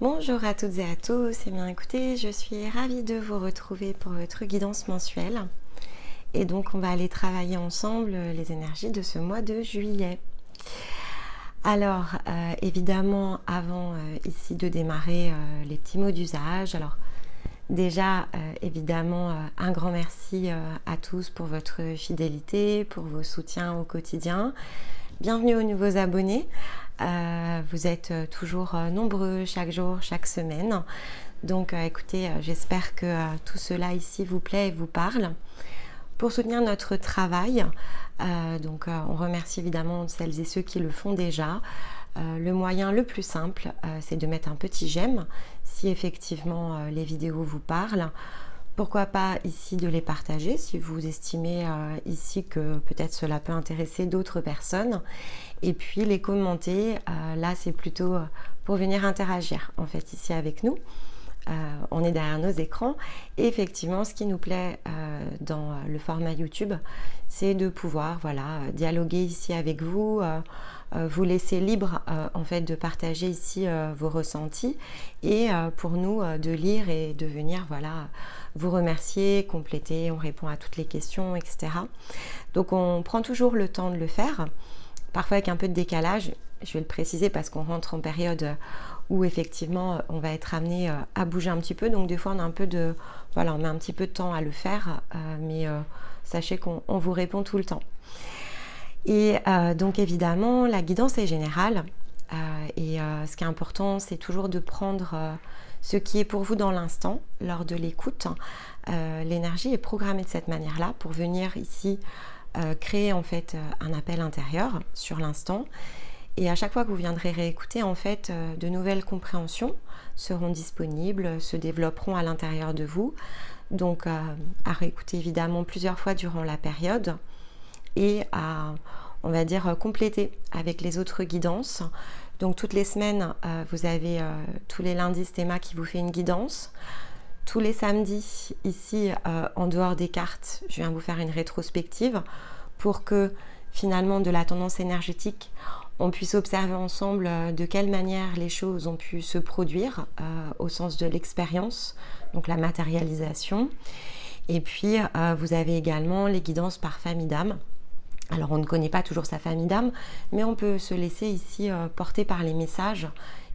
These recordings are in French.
Bonjour à toutes et à tous, et bien écoutez, je suis ravie de vous retrouver pour votre guidance mensuelle. Et donc on va aller travailler ensemble les énergies de ce mois de juillet. Alors évidemment, avant ici de démarrer les petits mots d'usage, alors déjà évidemment un grand merci à tous pour votre fidélité, pour vos soutiens au quotidien. Bienvenue aux nouveaux abonnés. Vous êtes toujours nombreux chaque jour, chaque semaine. Donc écoutez, j'espère que tout cela ici vous plaît et vous parle. Pour soutenir notre travail, on remercie évidemment celles et ceux qui le font déjà. Le moyen le plus simple, c'est de mettre un petit j'aime si effectivement les vidéos vous parlent. Pourquoi pas ici de les partager si vous estimez ici que peut-être cela peut intéresser d'autres personnes. Et puis les commenter, là c'est plutôt pour venir interagir en fait ici avec nous. On est derrière nos écrans et effectivement ce qui nous plaît dans le format YouTube, c'est de pouvoir dialoguer ici avec vous, vous laisser libre en fait de partager ici vos ressentis et pour nous de lire et de venir vous remercier, compléter, on répond à toutes les questions, etc. Donc on prend toujours le temps de le faire, parfois avec un peu de décalage, je vais le préciser parce qu'on rentre en période où effectivement on va être amené à bouger un petit peu, donc des fois on a un peu de, on met un petit peu de temps à le faire, mais sachez qu'on vous répond tout le temps. Et donc évidemment la guidance est générale et ce qui est important c'est toujours de prendre ce qui est pour vous dans l'instant lors de l'écoute. L'énergie est programmée de cette manière-là pour venir ici créer en fait un appel intérieur sur l'instant. Et à chaque fois que vous viendrez réécouter, en fait, de nouvelles compréhensions seront disponibles, se développeront à l'intérieur de vous. Donc, à réécouter évidemment plusieurs fois durant la période et à, on va dire, compléter avec les autres guidances. Donc, toutes les semaines, vous avez tous les lundis Stéma qui vous fait une guidance. Tous les samedis, ici, en dehors des cartes, je viens vous faire une rétrospective pour que finalement, de la tendance énergétique, on puisse observer ensemble de quelle manière les choses ont pu se produire au sens de l'expérience, donc la matérialisation. Et puis, vous avez également les guidances par famille d'âme. Alors, on ne connaît pas toujours sa famille d'âme, mais on peut se laisser ici porter par les messages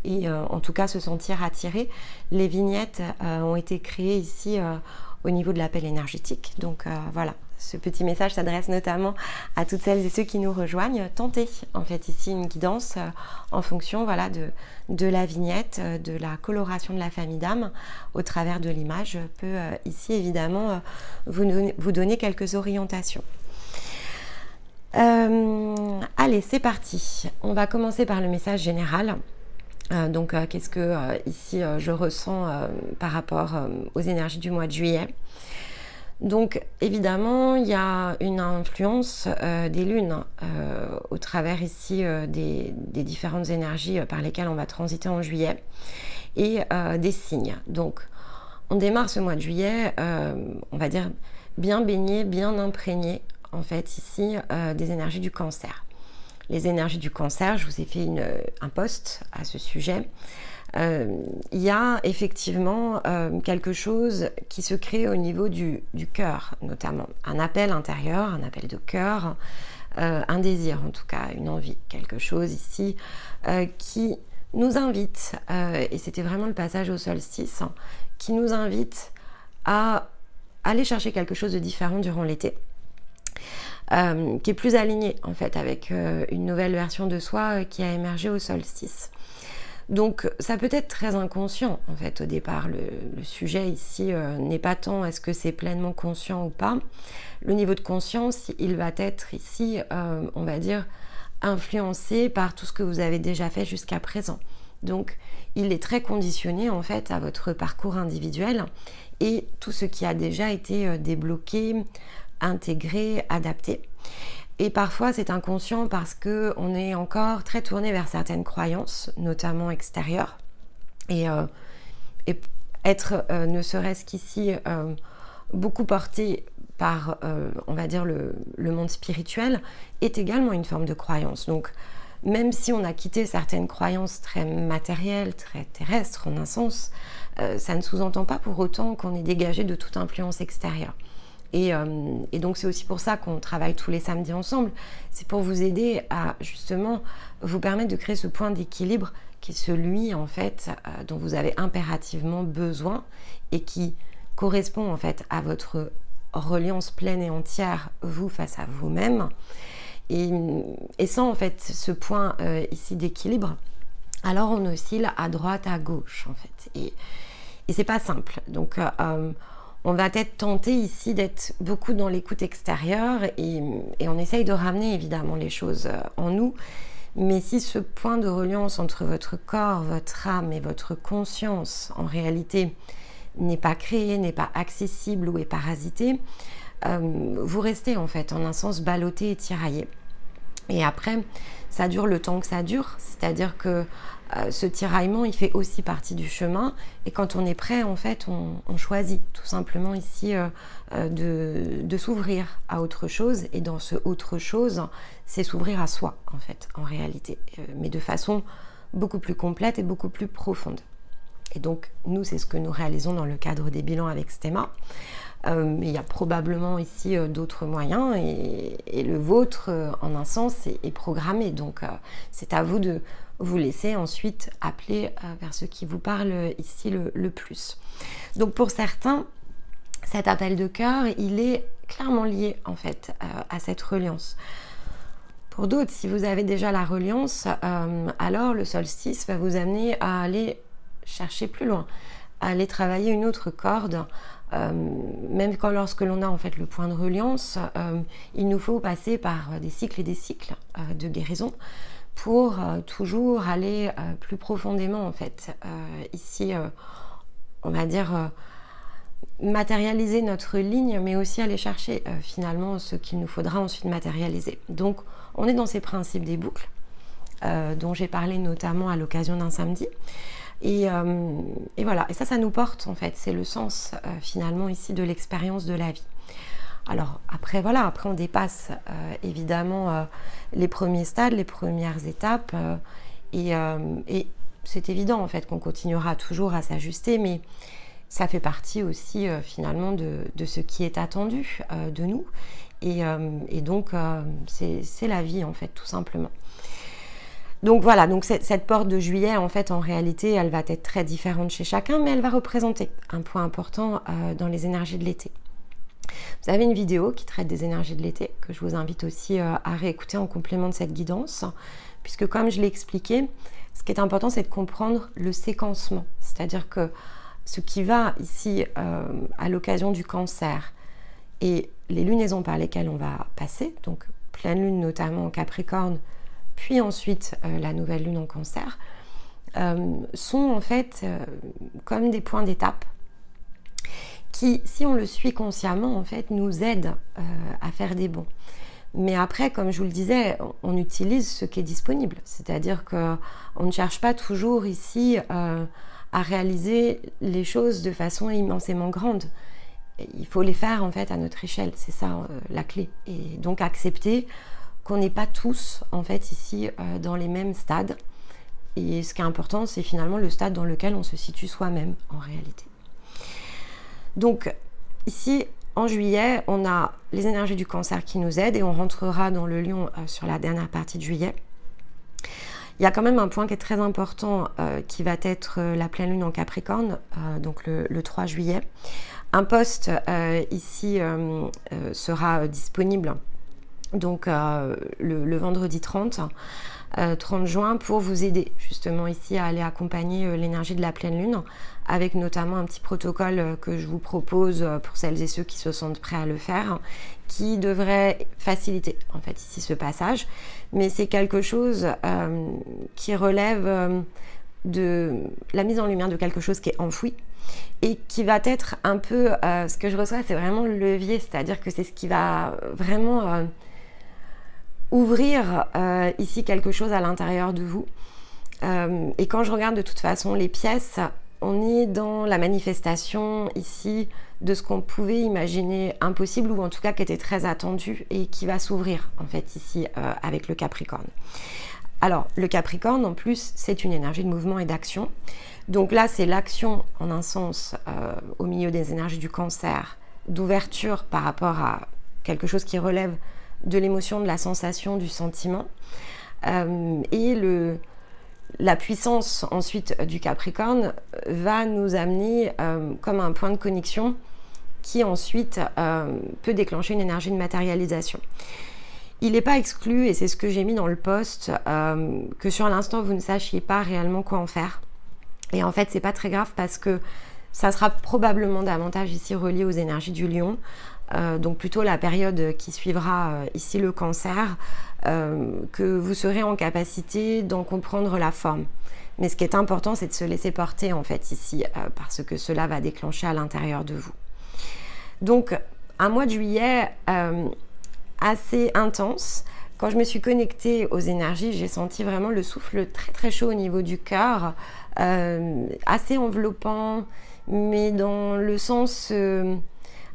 et en tout cas se sentir attiré. Les vignettes ont été créées ici au niveau de l'appel énergétique. Donc voilà, ce petit message s'adresse notamment à toutes celles et ceux qui nous rejoignent. Tentez en fait ici une guidance en fonction de la vignette, de la coloration de la famille d'âme au travers de l'image peut ici évidemment vous donner quelques orientations. Allez, c'est parti. On va commencer par le message général. Qu'est-ce que ici je ressens par rapport aux énergies du mois de juillet. Donc évidemment il y a une influence des lunes au travers ici des différentes énergies par lesquelles on va transiter en juillet et des signes. Donc on démarre ce mois de juillet on va dire bien baigné, bien imprégné en fait ici des énergies du cancer. Les énergies du cancer, je vous ai fait un post à ce sujet. Il y a effectivement quelque chose qui se crée au niveau du cœur, notamment. Un appel intérieur, un appel de cœur, un désir en tout cas, une envie, quelque chose ici qui nous invite, et c'était vraiment le passage au solstice, qui nous invite à aller chercher quelque chose de différent durant l'été. Qui est plus aligné en fait avec une nouvelle version de soi qui a émergé au solstice. Donc ça peut être très inconscient en fait au départ, le sujet ici n'est pas tant est-ce que c'est pleinement conscient ou pas. Le niveau de conscience il va être ici on va dire influencé par tout ce que vous avez déjà fait jusqu'à présent. Donc il est très conditionné en fait à votre parcours individuel et tout ce qui a déjà été débloqué, intégré, adapté. Et parfois c'est inconscient parce qu'on est encore très tourné vers certaines croyances, notamment extérieures. Et être ne serait-ce qu'ici beaucoup porté par, on va dire, le monde spirituel est également une forme de croyance. Donc même si on a quitté certaines croyances très matérielles, très terrestres en un sens, ça ne sous-entend pas pour autant qu'on est dégagé de toute influence extérieure. Et donc c'est aussi pour ça qu'on travaille tous les samedis ensemble. C'est pour vous aider à justement vous permettre de créer ce point d'équilibre qui est celui en fait dont vous avez impérativement besoin et qui correspond en fait à votre reliance pleine et entière vous face à vous-même. Et sans en fait ce point ici d'équilibre, alors on oscille à droite, à gauche en fait. Et c'est pas simple. Donc on va être tenté ici d'être beaucoup dans l'écoute extérieure et on essaye de ramener évidemment les choses en nous. Mais si ce point de reliance entre votre corps, votre âme et votre conscience en réalité n'est pas créé, n'est pas accessible ou est parasité, vous restez en fait en un sens ballotté et tiraillé. Et après, ça dure le temps que ça dure, c'est-à-dire que ce tiraillement, il fait aussi partie du chemin. Et quand on est prêt, en fait, on choisit tout simplement ici de s'ouvrir à autre chose. Et dans ce autre chose, c'est s'ouvrir à soi, en fait, en réalité. Mais de façon beaucoup plus complète et beaucoup plus profonde. Et donc, nous, c'est ce que nous réalisons dans le cadre des bilans avec Stéma. Mais il y a probablement ici d'autres moyens et le vôtre, en un sens, est programmé. Donc, c'est à vous de vous laisser ensuite appeler vers ce qui vous parle ici le plus. Donc, pour certains, cet appel de cœur, il est clairement lié, en fait, à cette reliance. Pour d'autres, si vous avez déjà la reliance, alors le solstice va vous amener à aller chercher plus loin, à aller travailler une autre corde. Même quand lorsque l'on a en fait le point de reliance, il nous faut passer par des cycles et des cycles de guérison pour toujours aller plus profondément en fait. Ici, on va dire matérialiser notre ligne, mais aussi aller chercher finalement ce qu'il nous faudra ensuite matérialiser. Donc, on est dans ces principes des boucles dont j'ai parlé notamment à l'occasion d'un samedi. Et voilà, et ça nous porte en fait, c'est le sens finalement ici de l'expérience de la vie. Alors après voilà, après on dépasse évidemment les premiers stades, les premières étapes et c'est évident en fait qu'on continuera toujours à s'ajuster, mais ça fait partie aussi finalement de ce qui est attendu de nous et donc c'est la vie en fait tout simplement. Donc voilà, donc cette porte de juillet, en fait, en réalité, elle va être très différente chez chacun, mais elle va représenter un point important dans les énergies de l'été. Vous avez une vidéo qui traite des énergies de l'été, que je vous invite aussi à réécouter en complément de cette guidance, puisque comme je l'ai expliqué, ce qui est important, c'est de comprendre le séquencement, c'est-à-dire que ce qui va ici à l'occasion du cancer et les lunaisons par lesquelles on va passer, donc pleine lune notamment en Capricorne, puis ensuite la nouvelle lune en cancer, sont en fait comme des points d'étape qui, si on le suit consciemment, en fait, nous aident à faire des bons. Mais après, comme je vous le disais, on utilise ce qui est disponible. C'est-à-dire qu'on ne cherche pas toujours ici à réaliser les choses de façon immensément grande. Il faut les faire en fait à notre échelle, c'est ça la clé. Et donc accepter qu'on n'est pas tous en fait ici dans les mêmes stades. Et ce qui est important, c'est finalement le stade dans lequel on se situe soi-même en réalité. Donc ici, en juillet, on a les énergies du cancer qui nous aident et on rentrera dans le lion sur la dernière partie de juillet. Il y a quand même un point qui est très important qui va être la pleine lune en Capricorne, donc le 3 juillet. Un post ici sera disponible donc le vendredi 30 juin pour vous aider justement ici à aller accompagner l'énergie de la pleine lune avec notamment un petit protocole que je vous propose pour celles et ceux qui se sentent prêts à le faire qui devrait faciliter en fait ici ce passage, mais c'est quelque chose qui relève de la mise en lumière de quelque chose qui est enfoui et qui va être un peu ce que je reçois, c'est vraiment le levier, c'est-à-dire que c'est ce qui va vraiment ouvrir ici quelque chose à l'intérieur de vous. Et quand je regarde de toute façon les pièces, on est dans la manifestation ici de ce qu'on pouvait imaginer impossible ou en tout cas qui était très attendu et qui va s'ouvrir en fait ici avec le Capricorne. Alors, le Capricorne, en plus, c'est une énergie de mouvement et d'action. Donc là, c'est l'action, en un sens, au milieu des énergies du Cancer, d'ouverture par rapport à quelque chose qui relève de l'émotion, de la sensation, du sentiment. Et la puissance, ensuite, du Capricorne va nous amener comme un point de connexion qui, ensuite, peut déclencher une énergie de matérialisation. Il n'est pas exclu, et c'est ce que j'ai mis dans le post, que sur l'instant, vous ne sachiez pas réellement quoi en faire. Et en fait, c'est pas très grave parce que ça sera probablement davantage ici relié aux énergies du Lion. Donc plutôt la période qui suivra ici le Cancer, que vous serez en capacité d'en comprendre la forme. Mais ce qui est important, c'est de se laisser porter en fait ici, parce que cela va déclencher à l'intérieur de vous. Donc un mois de juillet assez intense. Quand je me suis connectée aux énergies, j'ai senti vraiment le souffle très très chaud au niveau du cœur, assez enveloppant, mais dans le sens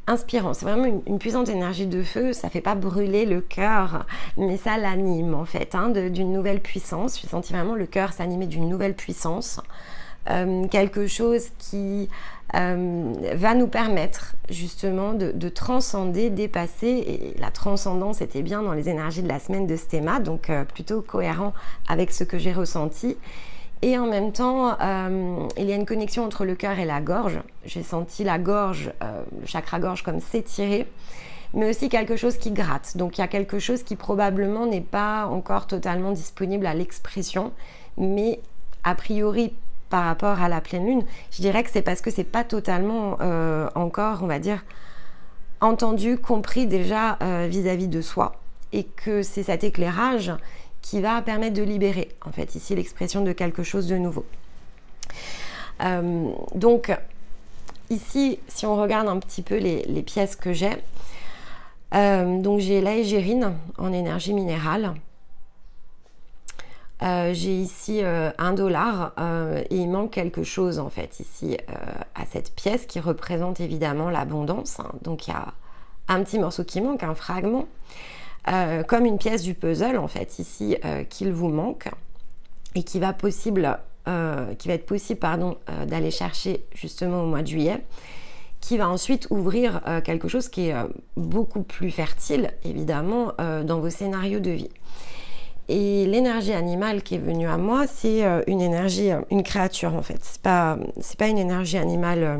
inspirant. C'est vraiment une puissante énergie de feu, ça fait pas brûler le cœur, mais ça l'anime en fait, d'une nouvelle puissance. J'ai senti vraiment le cœur s'animer d'une nouvelle puissance, quelque chose qui va nous permettre justement de transcender, dépasser, et la transcendance était bien dans les énergies de la semaine de Stéma, donc plutôt cohérent avec ce que j'ai ressenti. Et en même temps, il y a une connexion entre le cœur et la gorge. J'ai senti la gorge, le chakra gorge comme s'étirer, mais aussi quelque chose qui gratte. Donc il y a quelque chose qui probablement n'est pas encore totalement disponible à l'expression, mais a priori par rapport à la pleine lune, je dirais que c'est parce que c'est pas totalement encore, on va dire, entendu, compris déjà vis-à-vis de soi, et que c'est cet éclairage qui va permettre de libérer, en fait, ici l'expression de quelque chose de nouveau. Donc, ici, si on regarde un petit peu les pièces que j'ai, donc j'ai la égérine en énergie minérale. J'ai ici $1 et il manque quelque chose en fait ici à cette pièce qui représente évidemment l'abondance. Donc il y a un petit morceau qui manque, un fragment, comme une pièce du puzzle en fait ici qu'il vous manque et qui va être possible d'aller chercher justement au mois de juillet, qui va ensuite ouvrir quelque chose qui est beaucoup plus fertile évidemment dans vos scénarios de vie. Et l'énergie animale qui est venue à moi, c'est une énergie, une créature en fait. C'est pas une énergie animale,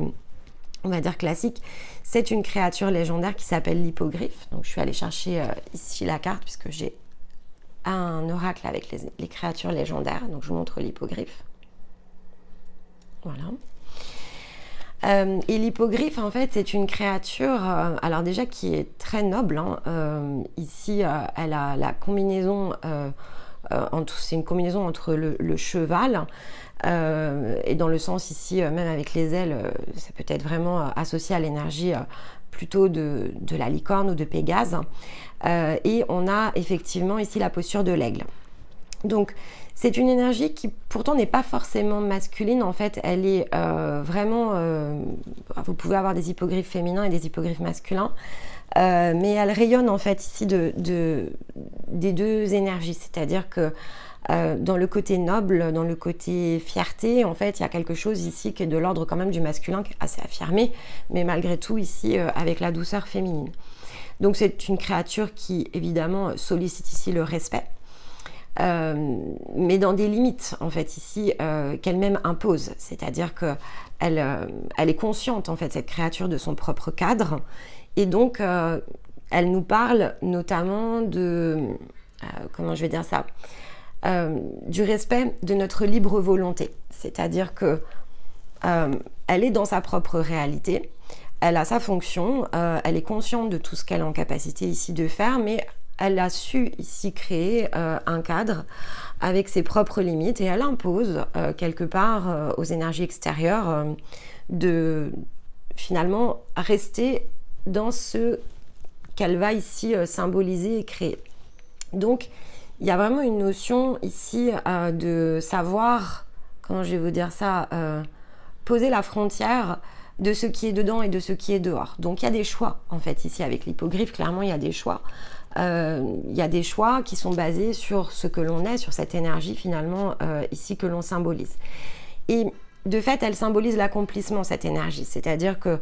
on va dire classique. C'est une créature légendaire qui s'appelle l'hippogriffe. Donc je suis allée chercher ici la carte puisque j'ai un oracle avec les créatures légendaires. Donc je vous montre l'hippogriffe. Voilà. Et l'hippogriffe, en fait, c'est une créature, alors déjà qui est très noble. Ici, elle a la combinaison, c'est une combinaison entre le cheval, et dans le sens ici, même avec les ailes, ça peut être vraiment associé à l'énergie plutôt de la licorne ou de Pégase. Et on a effectivement ici la posture de l'aigle. Donc, c'est une énergie qui pourtant n'est pas forcément masculine, en fait, elle est vraiment, vous pouvez avoir des hippogriffes féminins et des hippogriffes masculins, mais elle rayonne en fait ici des deux énergies, c'est-à-dire que dans le côté noble, dans le côté fierté, en fait, il y a quelque chose ici qui est de l'ordre quand même du masculin, qui est assez affirmé, mais malgré tout ici avec la douceur féminine. Donc c'est une créature qui évidemment sollicite ici le respect, mais dans des limites en fait ici qu'elle-même impose, c'est-à-dire que elle est consciente en fait, cette créature, de son propre cadre, et donc elle nous parle notamment de comment je vais dire ça, du respect de notre libre volonté, c'est-à-dire que elle est dans sa propre réalité, elle a sa fonction, elle est consciente de tout ce qu'elle est en capacité ici de faire, mais elle a su ici créer un cadre avec ses propres limites, et elle impose quelque part aux énergies extérieures de finalement rester dans ce qu'elle va ici symboliser et créer. Donc il y a vraiment une notion ici de savoir, comment je vais vous dire ça, poser la frontière de ce qui est dedans et de ce qui est dehors. Donc il y a des choix en fait ici avec l'hippogriffe, clairement il y a des choix. il y a des choix qui sont basés sur ce que l'on est, sur cette énergie finalement ici que l'on symbolise. Et de fait, elle symbolise l'accomplissement, cette énergie. C'est-à-dire que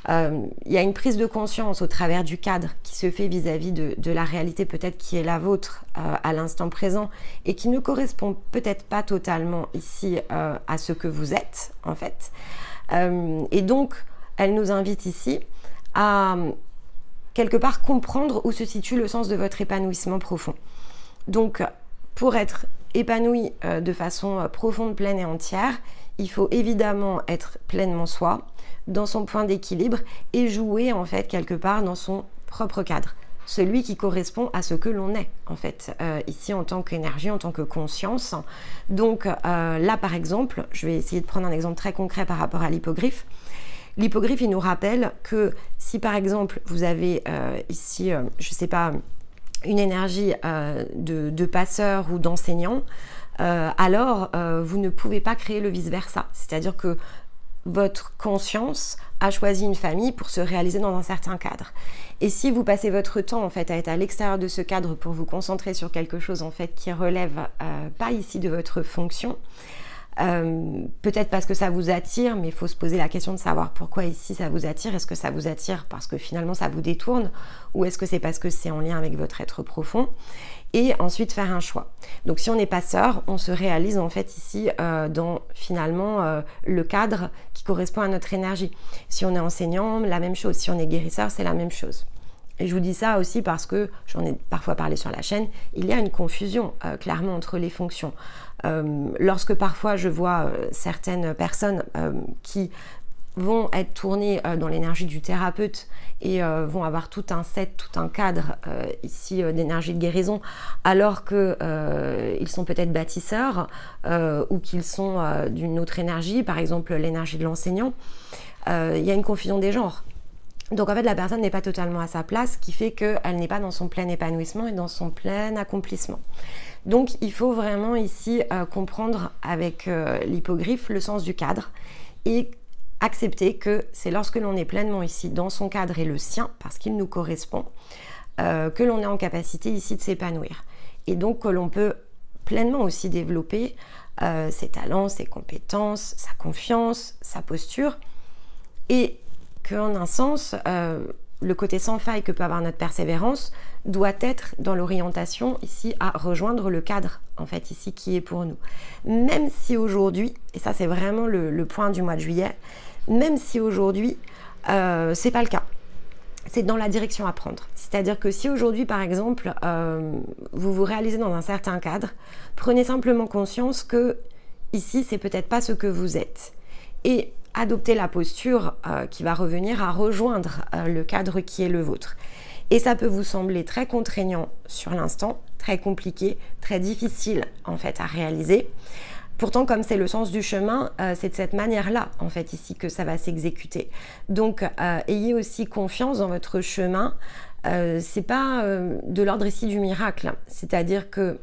il y a une prise de conscience au travers du cadre qui se fait vis-à-vis de la réalité peut-être qui est la vôtre à l'instant présent et qui ne correspond peut-être pas totalement ici à ce que vous êtes en fait. Et donc, elle nous invite ici à quelque part comprendre où se situe le sens de votre épanouissement profond. Donc, pour être épanoui de façon profonde, pleine et entière, il faut évidemment être pleinement soi, dans son point d'équilibre et jouer en fait quelque part dans son propre cadre, celui qui correspond à ce que l'on est en fait, ici en tant qu'énergie, en tant que conscience. Donc là par exemple, je vais essayer de prendre un exemple très concret par rapport à l'hippogriffe. L'hippogriffe, il nous rappelle que si par exemple vous avez ici, je sais pas, une énergie de passeur ou d'enseignant, alors vous ne pouvez pas créer le vice-versa. C'est-à-dire que votre conscience a choisi une famille pour se réaliser dans un certain cadre. Et si vous passez votre temps en fait à être à l'extérieur de ce cadre pour vous concentrer sur quelque chose en fait qui relève pas ici de votre fonction, peut-être parce que ça vous attire, mais il faut se poser la question de savoir pourquoi ici ça vous attire. Est-ce que ça vous attire parce que finalement ça vous détourne, ou est-ce que c'est parce que c'est en lien avec votre être profond? Et ensuite faire un choix. Donc si on est passeur, on se réalise en fait ici dans finalement le cadre qui correspond à notre énergie. Si on est enseignant, la même chose. Si on est guérisseur, c'est la même chose. Et je vous dis ça aussi parce que, j'en ai parfois parlé sur la chaîne, il y a une confusion clairement entre les fonctions. Lorsque parfois je vois certaines personnes qui vont être tournées dans l'énergie du thérapeute et vont avoir tout un set, tout un cadre ici d'énergie de guérison, alors qu'ils sont peut-être bâtisseurs ou qu'ils sont d'une autre énergie, par exemple l'énergie de l'enseignant, il y a une confusion des genres. Donc en fait la personne n'est pas totalement à sa place, ce qui fait qu'elle n'est pas dans son plein épanouissement et dans son plein accomplissement. Donc il faut vraiment ici comprendre avec l'hippogriffe le sens du cadre et accepter que c'est lorsque l'on est pleinement ici dans son cadre et le sien, parce qu'il nous correspond, que l'on est en capacité ici de s'épanouir. Et donc que l'on peut pleinement aussi développer ses talents, ses compétences, sa confiance, sa posture, et qu'en un sens, le côté sans faille que peut avoir notre persévérance doit être dans l'orientation ici à rejoindre le cadre en fait ici qui est pour nous. Même si aujourd'hui, et ça c'est vraiment le point du mois de juillet, même si aujourd'hui c'est pas le cas, c'est dans la direction à prendre. C'est-à-dire que si aujourd'hui par exemple vous vous réalisez dans un certain cadre, prenez simplement conscience que ici c'est peut-être pas ce que vous êtes et adoptez la posture qui va revenir à rejoindre le cadre qui est le vôtre. Et ça peut vous sembler très contraignant sur l'instant, très compliqué, très difficile en fait à réaliser. Pourtant, comme c'est le sens du chemin, c'est de cette manière-là en fait ici que ça va s'exécuter. Donc, ayez aussi confiance dans votre chemin. C'est pas de l'ordre ici du miracle, c'est-à-dire que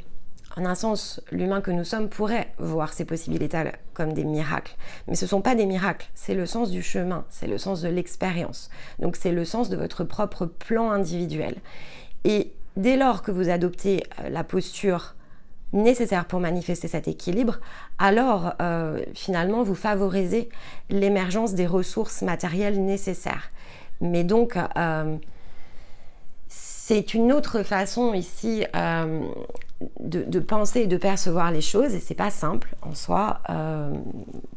en un sens, l'humain que nous sommes pourrait voir ces possibilités comme des miracles. Mais ce ne sont pas des miracles, c'est le sens du chemin, c'est le sens de l'expérience. Donc c'est le sens de votre propre plan individuel. Et dès lors que vous adoptez la posture nécessaire pour manifester cet équilibre, alors finalement vous favorisez l'émergence des ressources matérielles nécessaires. Mais donc c'est une autre façon ici de penser et de percevoir les choses, et c'est pas simple en soi.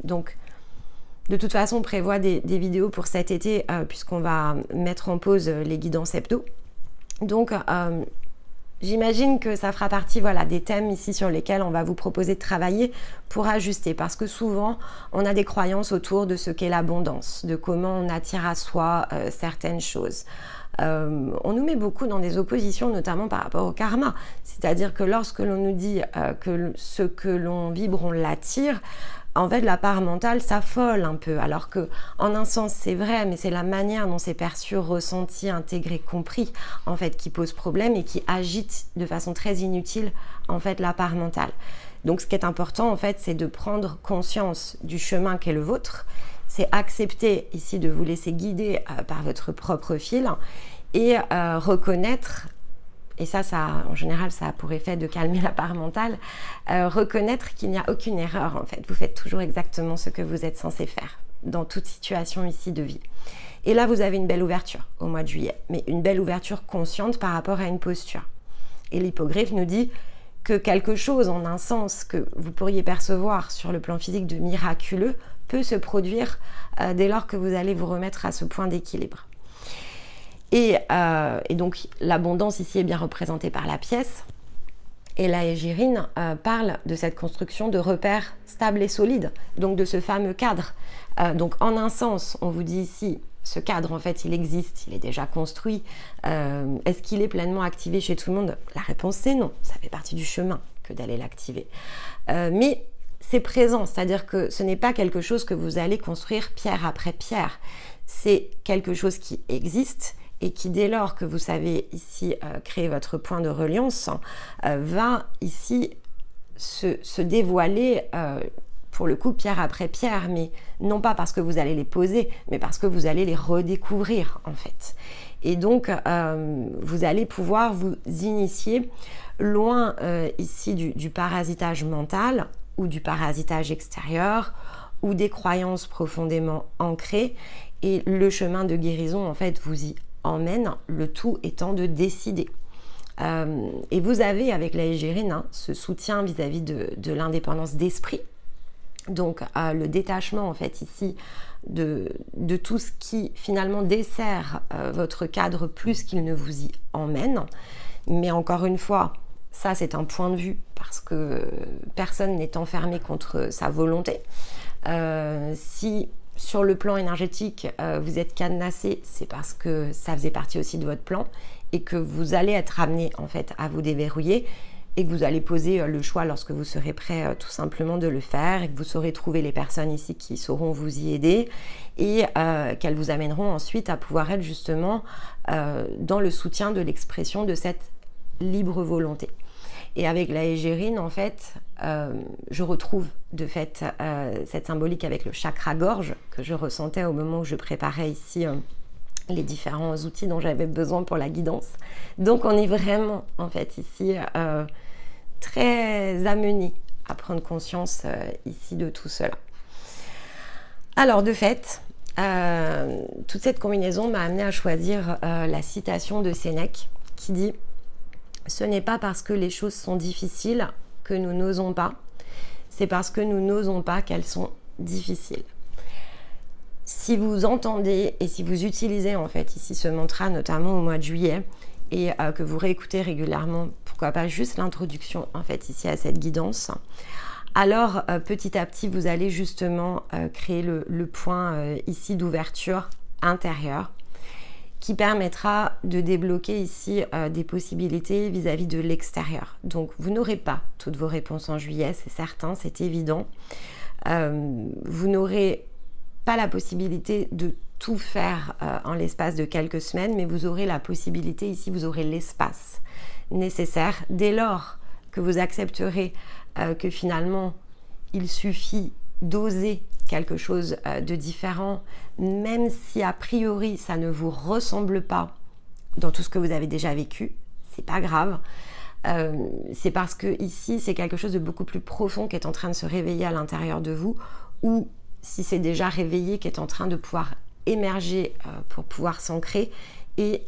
Donc de toute façon on prévoit des vidéos pour cet été puisqu'on va mettre en pause les guidances hebdo. Donc j'imagine que ça fera partie voilà, des thèmes ici sur lesquels on va vous proposer de travailler pour ajuster, parce que souvent on a des croyances autour de ce qu'est l'abondance, de comment on attire à soi certaines choses. On nous met beaucoup dans des oppositions, notamment par rapport au karma. C'est-à-dire que lorsque l'on nous dit que ce que l'on vibre, on l'attire, en fait, la part mentale s'affole un peu. Alors que, en un sens, c'est vrai, mais c'est la manière dont c'est perçu, ressenti, intégré, compris, en fait, qui pose problème et qui agite de façon très inutile, en fait, la part mentale. Donc, ce qui est important, en fait, c'est de prendre conscience du chemin qu'est le vôtre. C'est accepter ici de vous laisser guider par votre propre fil et reconnaître et ça en général, ça a pour effet de calmer la part mentale, reconnaître qu'il n'y a aucune erreur en fait. Vous faites toujours exactement ce que vous êtes censé faire dans toute situation ici de vie. Et là, vous avez une belle ouverture au mois de juillet, mais une belle ouverture consciente par rapport à une posture. Et l'hippogriffe nous dit que quelque chose en un sens que vous pourriez percevoir sur le plan physique de miraculeux peut se produire dès lors que vous allez vous remettre à ce point d'équilibre. Et donc l'abondance ici est bien représentée par la pièce. Et la Égérine parle de cette construction de repères stables et solides, donc de ce fameux cadre. Donc en un sens, on vous dit ici, ce cadre en fait il existe, il est déjà construit. Est-ce qu'il est pleinement activé chez tout le monde? La réponse c'est non, ça fait partie du chemin que d'aller l'activer. Mais c'est présent, c'est-à-dire que ce n'est pas quelque chose que vous allez construire pierre après pierre. C'est quelque chose qui existe et qui, dès lors que vous savez ici créer votre point de reliance, va ici se dévoiler, pour le coup, pierre après pierre, mais non pas parce que vous allez les poser, mais parce que vous allez les redécouvrir, en fait. Et donc, vous allez pouvoir vous initier loin ici du parasitage mental ou du parasitage extérieur ou des croyances profondément ancrées. Et le chemin de guérison, en fait, vous y emmène, le tout étant de décider. Et vous avez avec la Égérine ce soutien vis-à-vis de l'indépendance d'esprit, donc le détachement en fait ici de tout ce qui finalement dessert votre cadre plus qu'il ne vous y emmène. Mais encore une fois, ça c'est un point de vue parce que personne n'est enfermé contre sa volonté. Si sur le plan énergétique, vous êtes cadenassé, c'est parce que ça faisait partie aussi de votre plan et que vous allez être amené en fait à vous déverrouiller et que vous allez poser le choix lorsque vous serez prêt tout simplement de le faire et que vous saurez trouver les personnes ici qui sauront vous y aider et qu'elles vous amèneront ensuite à pouvoir être justement dans le soutien de l'expression de cette libre volonté. Et avec la Égérine, en fait, je retrouve de fait cette symbolique avec le chakra gorge que je ressentais au moment où je préparais ici les différents outils dont j'avais besoin pour la guidance. Donc on est vraiment en fait ici très amené à prendre conscience ici de tout cela. Alors de fait, toute cette combinaison m'a amené à choisir la citation de Sénèque qui dit: ce n'est pas parce que les choses sont difficiles que nous n'osons pas, c'est parce que nous n'osons pas qu'elles sont difficiles. Si vous entendez et si vous utilisez en fait ici ce mantra, notamment au mois de juillet, et que vous réécoutez régulièrement, pourquoi pas juste l'introduction en fait ici à cette guidance, alors petit à petit vous allez justement créer le point ici d'ouverture intérieure qui permettra de débloquer ici des possibilités vis-à-vis de l'extérieur. Donc vous n'aurez pas toutes vos réponses en juillet, c'est certain, c'est évident. Vous n'aurez pas la possibilité de tout faire en l'espace de quelques semaines, mais vous aurez la possibilité ici, vous aurez l'espace nécessaire dès lors que vous accepterez que finalement il suffit d'oser quelque chose de différent, même si a priori ça ne vous ressemble pas dans tout ce que vous avez déjà vécu, c'est pas grave. C'est parce que ici c'est quelque chose de beaucoup plus profond qui est en train de se réveiller à l'intérieur de vous, ou si c'est déjà réveillé, qui est en train de pouvoir émerger pour pouvoir s'ancrer. Et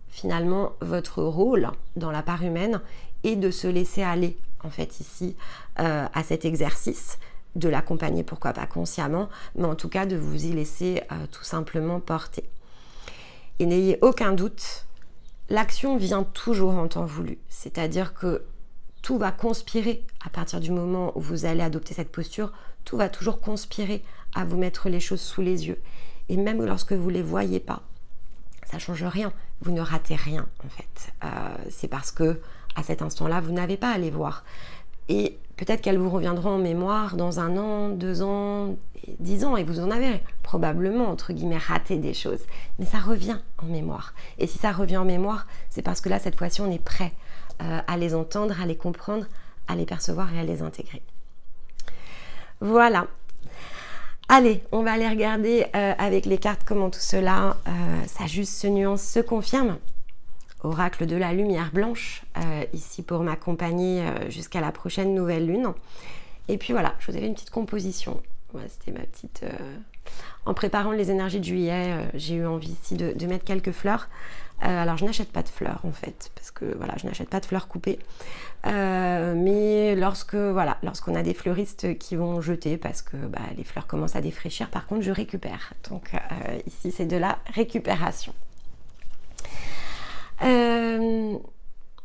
finalement votre rôle dans la part humaine est de se laisser aller en fait ici à cet exercice, de l'accompagner pourquoi pas consciemment, mais en tout cas de vous y laisser tout simplement porter. Et n'ayez aucun doute, l'action vient toujours en temps voulu, c'est-à-dire que tout va conspirer à partir du moment où vous allez adopter cette posture, tout va toujours conspirer à vous mettre les choses sous les yeux. Et même lorsque vous ne les voyez pas, ça ne change rien, vous ne ratez rien en fait. C'est parce que à cet instant-là, vous n'avez pas à les voir. Et peut-être qu'elles vous reviendront en mémoire dans 1 an, 2 ans, 10 ans, et vous en avez probablement, entre guillemets, raté des choses. Mais ça revient en mémoire. Et si ça revient en mémoire, c'est parce que là, cette fois-ci, on est prêt à les entendre, à les comprendre, à les percevoir et à les intégrer. Voilà. Allez, on va aller regarder avec les cartes comment tout cela, sa juste nuance se confirme. oracle de la lumière blanche, ici pour m'accompagner jusqu'à la prochaine nouvelle lune. Et puis voilà, je vous avais une petite composition. Voilà, c'était ma petite... En préparant les énergies de juillet, j'ai eu envie ici de mettre quelques fleurs. Alors je n'achète pas de fleurs en fait, parce que voilà, je n'achète pas de fleurs coupées. Mais lorsqu'on a des fleuristes qui vont jeter, parce que les fleurs commencent à défraîchir, par contre je récupère. Donc ici c'est de la récupération.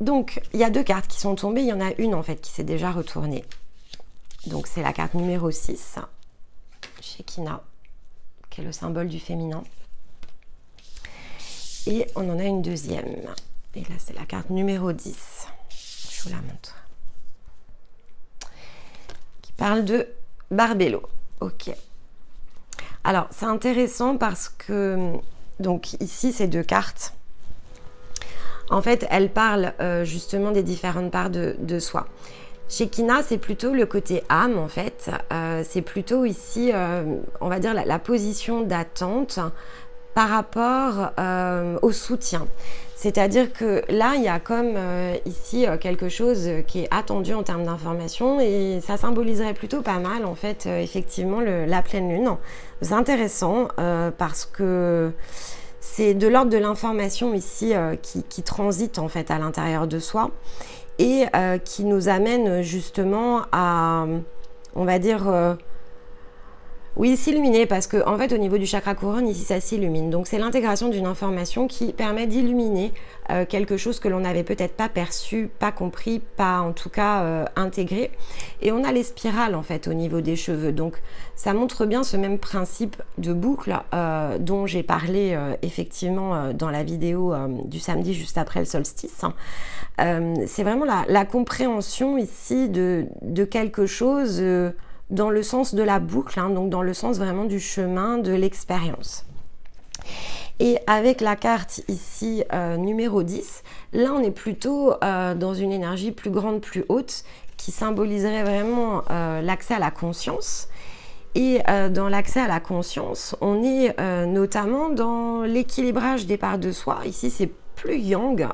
Donc il y a deux cartes qui sont tombées, il y en a une en fait qui s'est déjà retournée. Donc c'est la carte numéro 6, Shekinah, qui est le symbole du féminin. Et on en a une deuxième. Et là, c'est la carte numéro 10. Je vous la montre. Qui parle de Barbello. Ok. Alors, c'est intéressant parce que... Donc, ici, ces deux cartes. En fait, elles parlent justement des différentes parts de soi. Shekinah, c'est plutôt le côté âme, en fait. C'est plutôt ici, on va dire, la position d'attente par rapport au soutien. C'est-à-dire que là, il y a comme ici quelque chose qui est attendu en termes d'information et ça symboliserait plutôt pas mal, en fait, effectivement, la pleine lune. C'est intéressant parce que c'est de l'ordre de l'information ici qui transite, en fait, à l'intérieur de soi et qui nous amène justement à, on va dire... oui, s'illuminer, parce que en fait au niveau du chakra couronne, ici ça s'illumine. Donc c'est l'intégration d'une information qui permet d'illuminer quelque chose que l'on n'avait peut-être pas perçu, pas compris, pas en tout cas intégré. Et on a les spirales en fait au niveau des cheveux. Donc ça montre bien ce même principe de boucle dont j'ai parlé effectivement dans la vidéo du samedi juste après le solstice. C'est vraiment la compréhension ici de quelque chose... dans le sens de la boucle, hein, donc dans le sens vraiment du chemin, de l'expérience. Et avec la carte ici, numéro 10, là on est plutôt dans une énergie plus grande, plus haute, qui symboliserait vraiment l'accès à la conscience. Et dans l'accès à la conscience, on est notamment dans l'équilibrage des parts de soi. Ici c'est plus yang,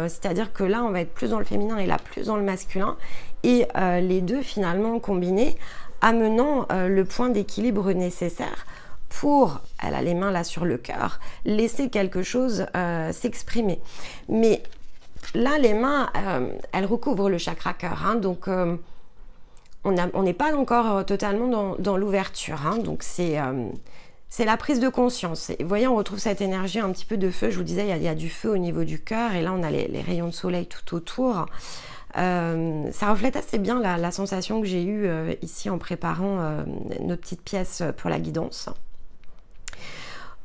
c'est-à-dire que là on va être plus dans le féminin et là plus dans le masculin. Et les deux finalement combinés, amenant le point d'équilibre nécessaire pour, elle a les mains là sur le cœur, laisser quelque chose s'exprimer. Mais là, les mains, elles recouvrent le chakra cœur, hein, donc on n'est pas encore totalement dans l'ouverture, hein, donc c'est la prise de conscience. Et vous voyez, on retrouve cette énergie un petit peu de feu, je vous disais, il y a du feu au niveau du cœur, et là on a les rayons de soleil tout autour. Ça reflète assez bien la sensation que j'ai eue ici en préparant nos petites pièces pour la guidance.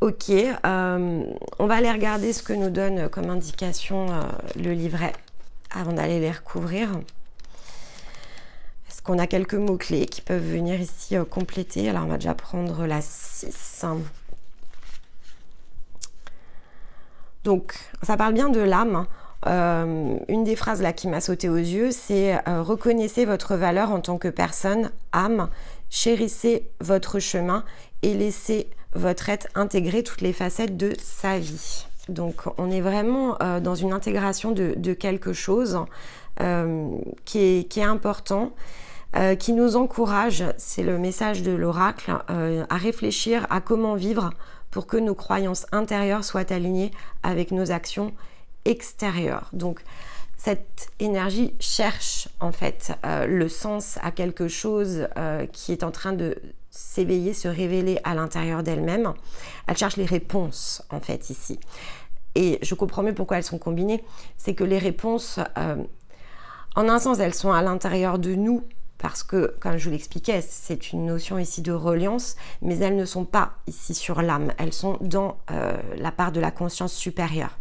Ok, on va aller regarder ce que nous donne comme indication le livret avant d'aller les recouvrir. Est-ce qu'on a quelques mots-clés qui peuvent venir ici compléter? Alors on va déjà prendre la 6. Donc ça parle bien de l'âme. Une des phrases là qui m'a sauté aux yeux, c'est reconnaissez votre valeur en tant que personne, âme, chérissez votre chemin et laissez votre être intégrer toutes les facettes de sa vie. Donc on est vraiment dans une intégration de quelque chose qui est important, qui nous encourage, c'est le message de l'oracle, à réfléchir à comment vivre pour que nos croyances intérieures soient alignées avec nos actions extérieure. Donc cette énergie cherche en fait le sens à quelque chose qui est en train de s'éveiller, se révéler à l'intérieur d'elle-même. Elle cherche les réponses en fait ici. Et je comprends mieux pourquoi elles sont combinées. C'est que les réponses, en un sens, elles sont à l'intérieur de nous parce que, comme je vous l'expliquais, c'est une notion ici de reliance, mais elles ne sont pas ici sur l'âme. Elles sont dans la part de la conscience supérieure.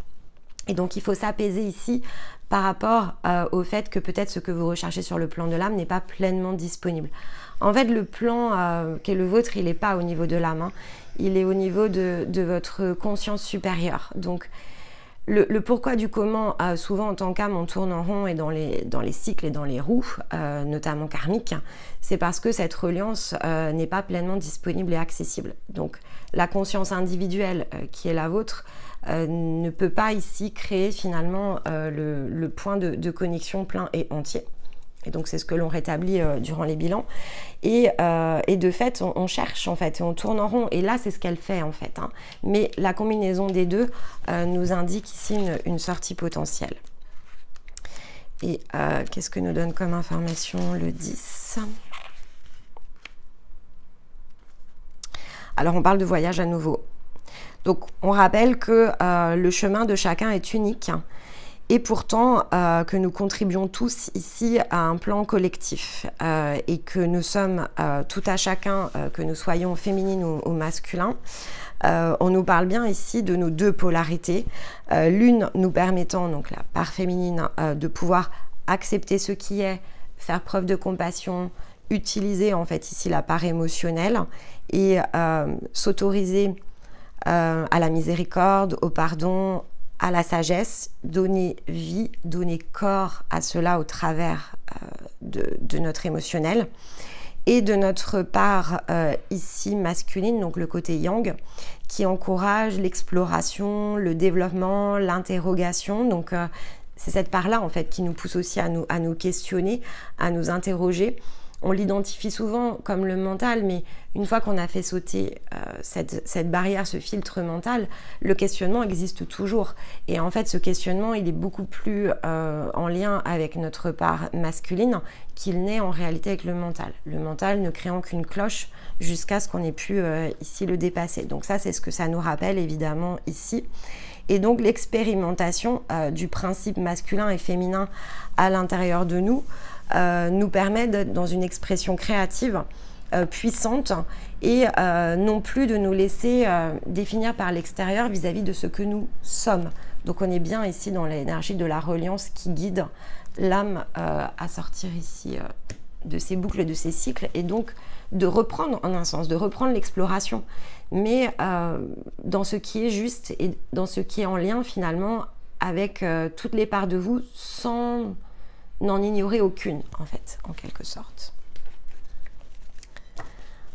Et donc, il faut s'apaiser ici par rapport au fait que peut-être ce que vous recherchez sur le plan de l'âme n'est pas pleinement disponible. En fait, le plan qui est le vôtre, il n'est pas au niveau de l'âme, hein. Il est au niveau de votre conscience supérieure. Donc, Le pourquoi du comment, souvent en tant qu'âme, on tourne en rond et dans les cycles et dans les roues, notamment karmiques, c'est parce que cette reliance n'est pas pleinement disponible et accessible. Donc la conscience individuelle qui est la vôtre ne peut pas ici créer finalement le point de connexion plein et entier. Et donc c'est ce que l'on rétablit durant les bilans. Et de fait, on cherche en fait, et on tourne en rond. Et là, c'est ce qu'elle fait en fait. Hein. Mais la combinaison des deux nous indique ici une sortie potentielle. Et qu'est-ce que nous donne comme information le 10? Alors on parle de voyage à nouveau. Donc on rappelle que le chemin de chacun est unique. Et pourtant, que nous contribuons tous ici à un plan collectif et que nous sommes tout à chacun, que nous soyons féminines ou masculins, on nous parle bien ici de nos deux polarités. L'une nous permettant, donc la part féminine, de pouvoir accepter ce qui est, faire preuve de compassion, utiliser en fait ici la part émotionnelle et s'autoriser à la miséricorde, au pardon, à la sagesse, donner vie, donner corps à cela au travers de notre émotionnel. Et de notre part ici masculine, donc le côté yang, qui encourage l'exploration, le développement, l'interrogation. Donc c'est cette part-là en fait qui nous pousse aussi à nous questionner, à nous interroger. On l'identifie souvent comme le mental, mais une fois qu'on a fait sauter cette barrière, ce filtre mental, le questionnement existe toujours. Et en fait, ce questionnement, il est beaucoup plus en lien avec notre part masculine qu'il n'est en réalité avec le mental. Le mental ne créant qu'une cloche jusqu'à ce qu'on ait pu ici le dépasser. Donc ça, c'est ce que ça nous rappelle évidemment ici. Et donc l'expérimentation du principe masculin et féminin à l'intérieur de nous nous permet d'être dans une expression créative puissante et non plus de nous laisser définir par l'extérieur vis-à-vis de ce que nous sommes. Donc on est bien ici dans l'énergie de la reliance qui guide l'âme à sortir ici de ces boucles, de ces cycles et donc de reprendre en un sens, de reprendre l'exploration, mais dans ce qui est juste et dans ce qui est en lien finalement avec toutes les parts de vous sans n'en ignorer aucune, en fait, en quelque sorte.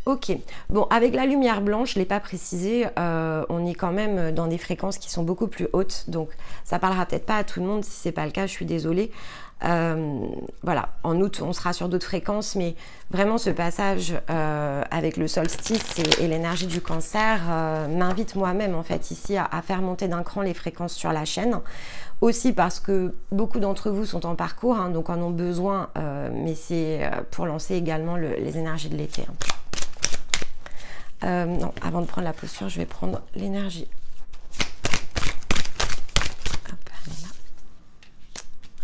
Ok, bon, avec la lumière blanche, je ne l'ai pas précisé, on est quand même dans des fréquences qui sont beaucoup plus hautes, donc ça parlera peut-être pas à tout le monde, si ce n'est pas le cas, je suis désolée. Voilà, en août, on sera sur d'autres fréquences, mais vraiment ce passage avec le solstice et l'énergie du cancer m'invite moi-même, en fait, ici à faire monter d'un cran les fréquences sur la chaîne. Aussi parce que beaucoup d'entre vous sont en parcours, hein, donc en ont besoin, mais c'est pour lancer également les énergies de l'été. Hein. Non, avant de prendre la posture, je vais prendre l'énergie.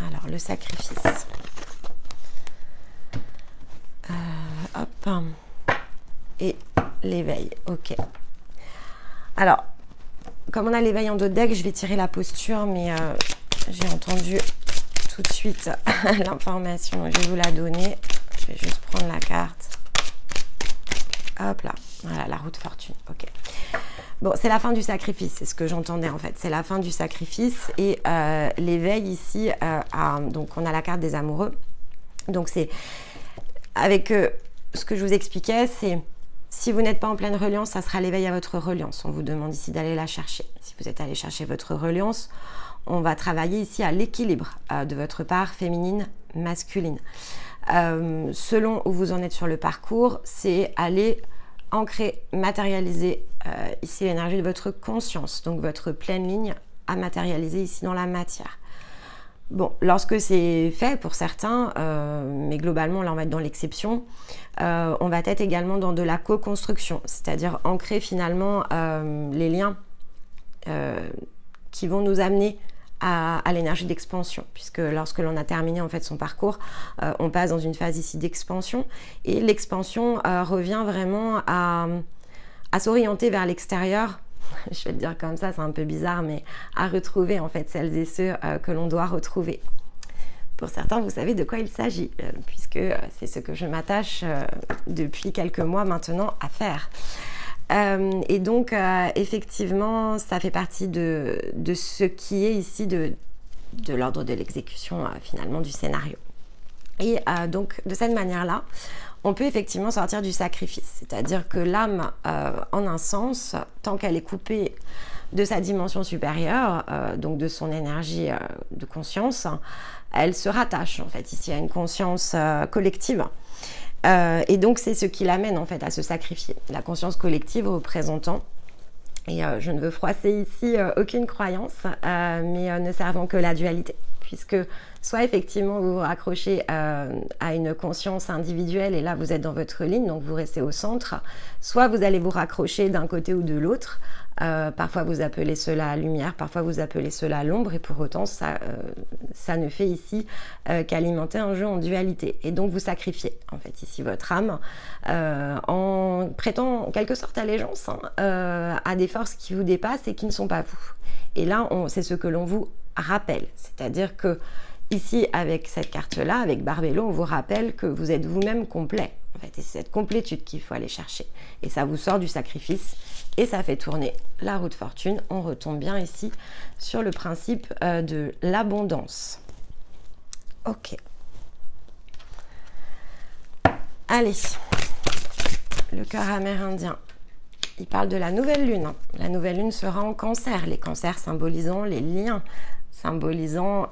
Alors, le sacrifice. Hop. Et l'éveil. Ok. Alors, comme on a l'éveil en dos de deck, je vais tirer la posture, mais j'ai entendu tout de suite l'information. Je vais vous la donner. Je vais juste prendre la carte. Hop là. Voilà, la roue de fortune. Ok. Bon, c'est la fin du sacrifice, c'est ce que j'entendais en fait. C'est la fin du sacrifice et l'éveil ici, donc on a la carte des amoureux. Donc c'est avec ce que je vous expliquais, c'est si vous n'êtes pas en pleine reliance, ça sera l'éveil à votre reliance. On vous demande ici d'aller la chercher. Si vous êtes allé chercher votre reliance, on va travailler ici à l'équilibre de votre part féminine, masculine. Selon où vous en êtes sur le parcours, c'est aller ancrer, matérialiser ici l'énergie de votre conscience, donc votre pleine ligne à matérialiser ici dans la matière. Bon, lorsque c'est fait pour certains, mais globalement là on va être dans l'exception, on va être également dans de la co-construction, c'est-à-dire ancrer finalement les liens qui vont nous amener à l'énergie d'expansion, puisque lorsque l'on a terminé en fait son parcours, on passe dans une phase ici d'expansion, et l'expansion revient vraiment à s'orienter vers l'extérieur. Je vais le dire comme ça, c'est un peu bizarre, mais à retrouver en fait celles et ceux que l'on doit retrouver. Pour certains, vous savez de quoi il s'agit, puisque c'est ce que je m'attache depuis quelques mois maintenant à faire. Et donc, effectivement, ça fait partie de ce qui est ici de l'ordre de l'exécution, finalement, du scénario. Et donc, de cette manière-là, on peut effectivement sortir du sacrifice. C'est-à-dire que l'âme, en un sens, tant qu'elle est coupée de sa dimension supérieure, donc de son énergie de conscience, elle se rattache, en fait, ici, à une conscience collective. Et donc, c'est ce qui l'amène, en fait, à se sacrifier. La conscience collective représentant, et je ne veux froisser ici aucune croyance, mais ne servant que la dualité. Puisque soit effectivement vous vous raccrochez à une conscience individuelle et là vous êtes dans votre ligne, donc vous restez au centre, soit vous allez vous raccrocher d'un côté ou de l'autre. Parfois vous appelez cela la lumière, parfois vous appelez cela l'ombre, et pour autant ça ne fait ici qu'alimenter un jeu en dualité. Et donc vous sacrifiez en fait ici votre âme en prêtant en quelque sorte allégeance à des forces qui vous dépassent et qui ne sont pas vous. Et là c'est ce que l'on vous rappelle, c'est-à-dire que ici avec cette carte-là, avec Barbello, on vous rappelle que vous êtes vous-même complet. En fait, et c'est cette complétude qu'il faut aller chercher. Et ça vous sort du sacrifice et ça fait tourner la roue de fortune. On retombe bien ici sur le principe de l'abondance. Ok. Allez, le cœur amérindien. Il parle de la nouvelle lune. La nouvelle lune sera en cancer. Les cancers symbolisant les liens, symbolisant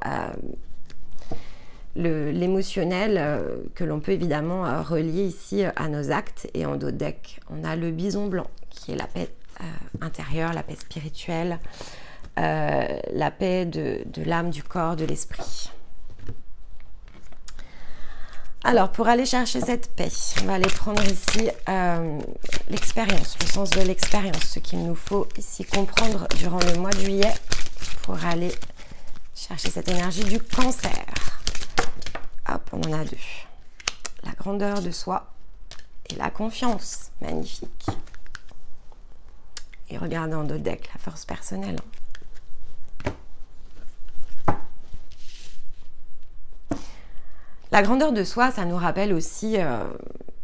l'émotionnel que l'on peut évidemment relier ici à nos actes. Et en dos de deck, on a le bison blanc qui est la paix intérieure, la paix spirituelle, la paix de l'âme, du corps, de l'esprit. Alors, pour aller chercher cette paix, on va aller prendre ici l'expérience, le sens de l'expérience, ce qu'il nous faut ici comprendre durant le mois de juillet pour aller chercher cette énergie du cancer. Hop, on en a deux. La grandeur de soi et la confiance. Magnifique. Et regardez en dos de deck, la force personnelle. La grandeur de soi, ça nous rappelle aussi,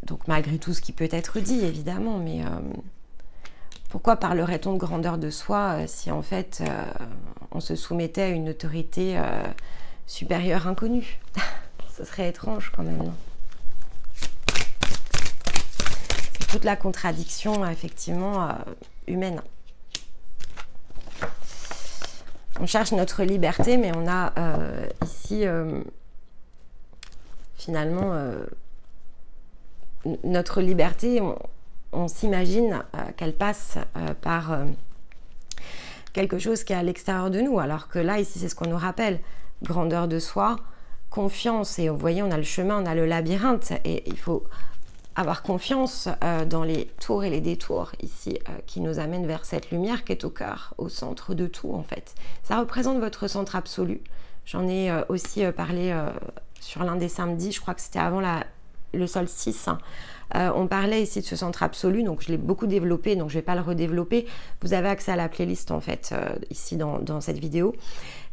donc malgré tout ce qui peut être dit évidemment, mais pourquoi parlerait-on de grandeur de soi si en fait on se soumettait à une autorité supérieure inconnue? Ce serait étrange quand même. C'est toute la contradiction effectivement humaine. On cherche notre liberté, mais on a ici finalement notre liberté, on s'imagine qu'elle passe par quelque chose qui est à l'extérieur de nous, alors que là, ici, c'est ce qu'on nous rappelle. Grandeur de soi, confiance, et vous voyez, on a le chemin, on a le labyrinthe, et il faut avoir confiance dans les tours et les détours, ici, qui nous amènent vers cette lumière qui est au cœur, au centre de tout, en fait. Ça représente votre centre absolu. J'en ai aussi parlé sur l'un des samedis, je crois que c'était avant le solstice. On parlait ici de ce centre absolu, donc je l'ai beaucoup développé, donc je ne vais pas le redévelopper. Vous avez accès à la playlist, en fait, ici dans cette vidéo.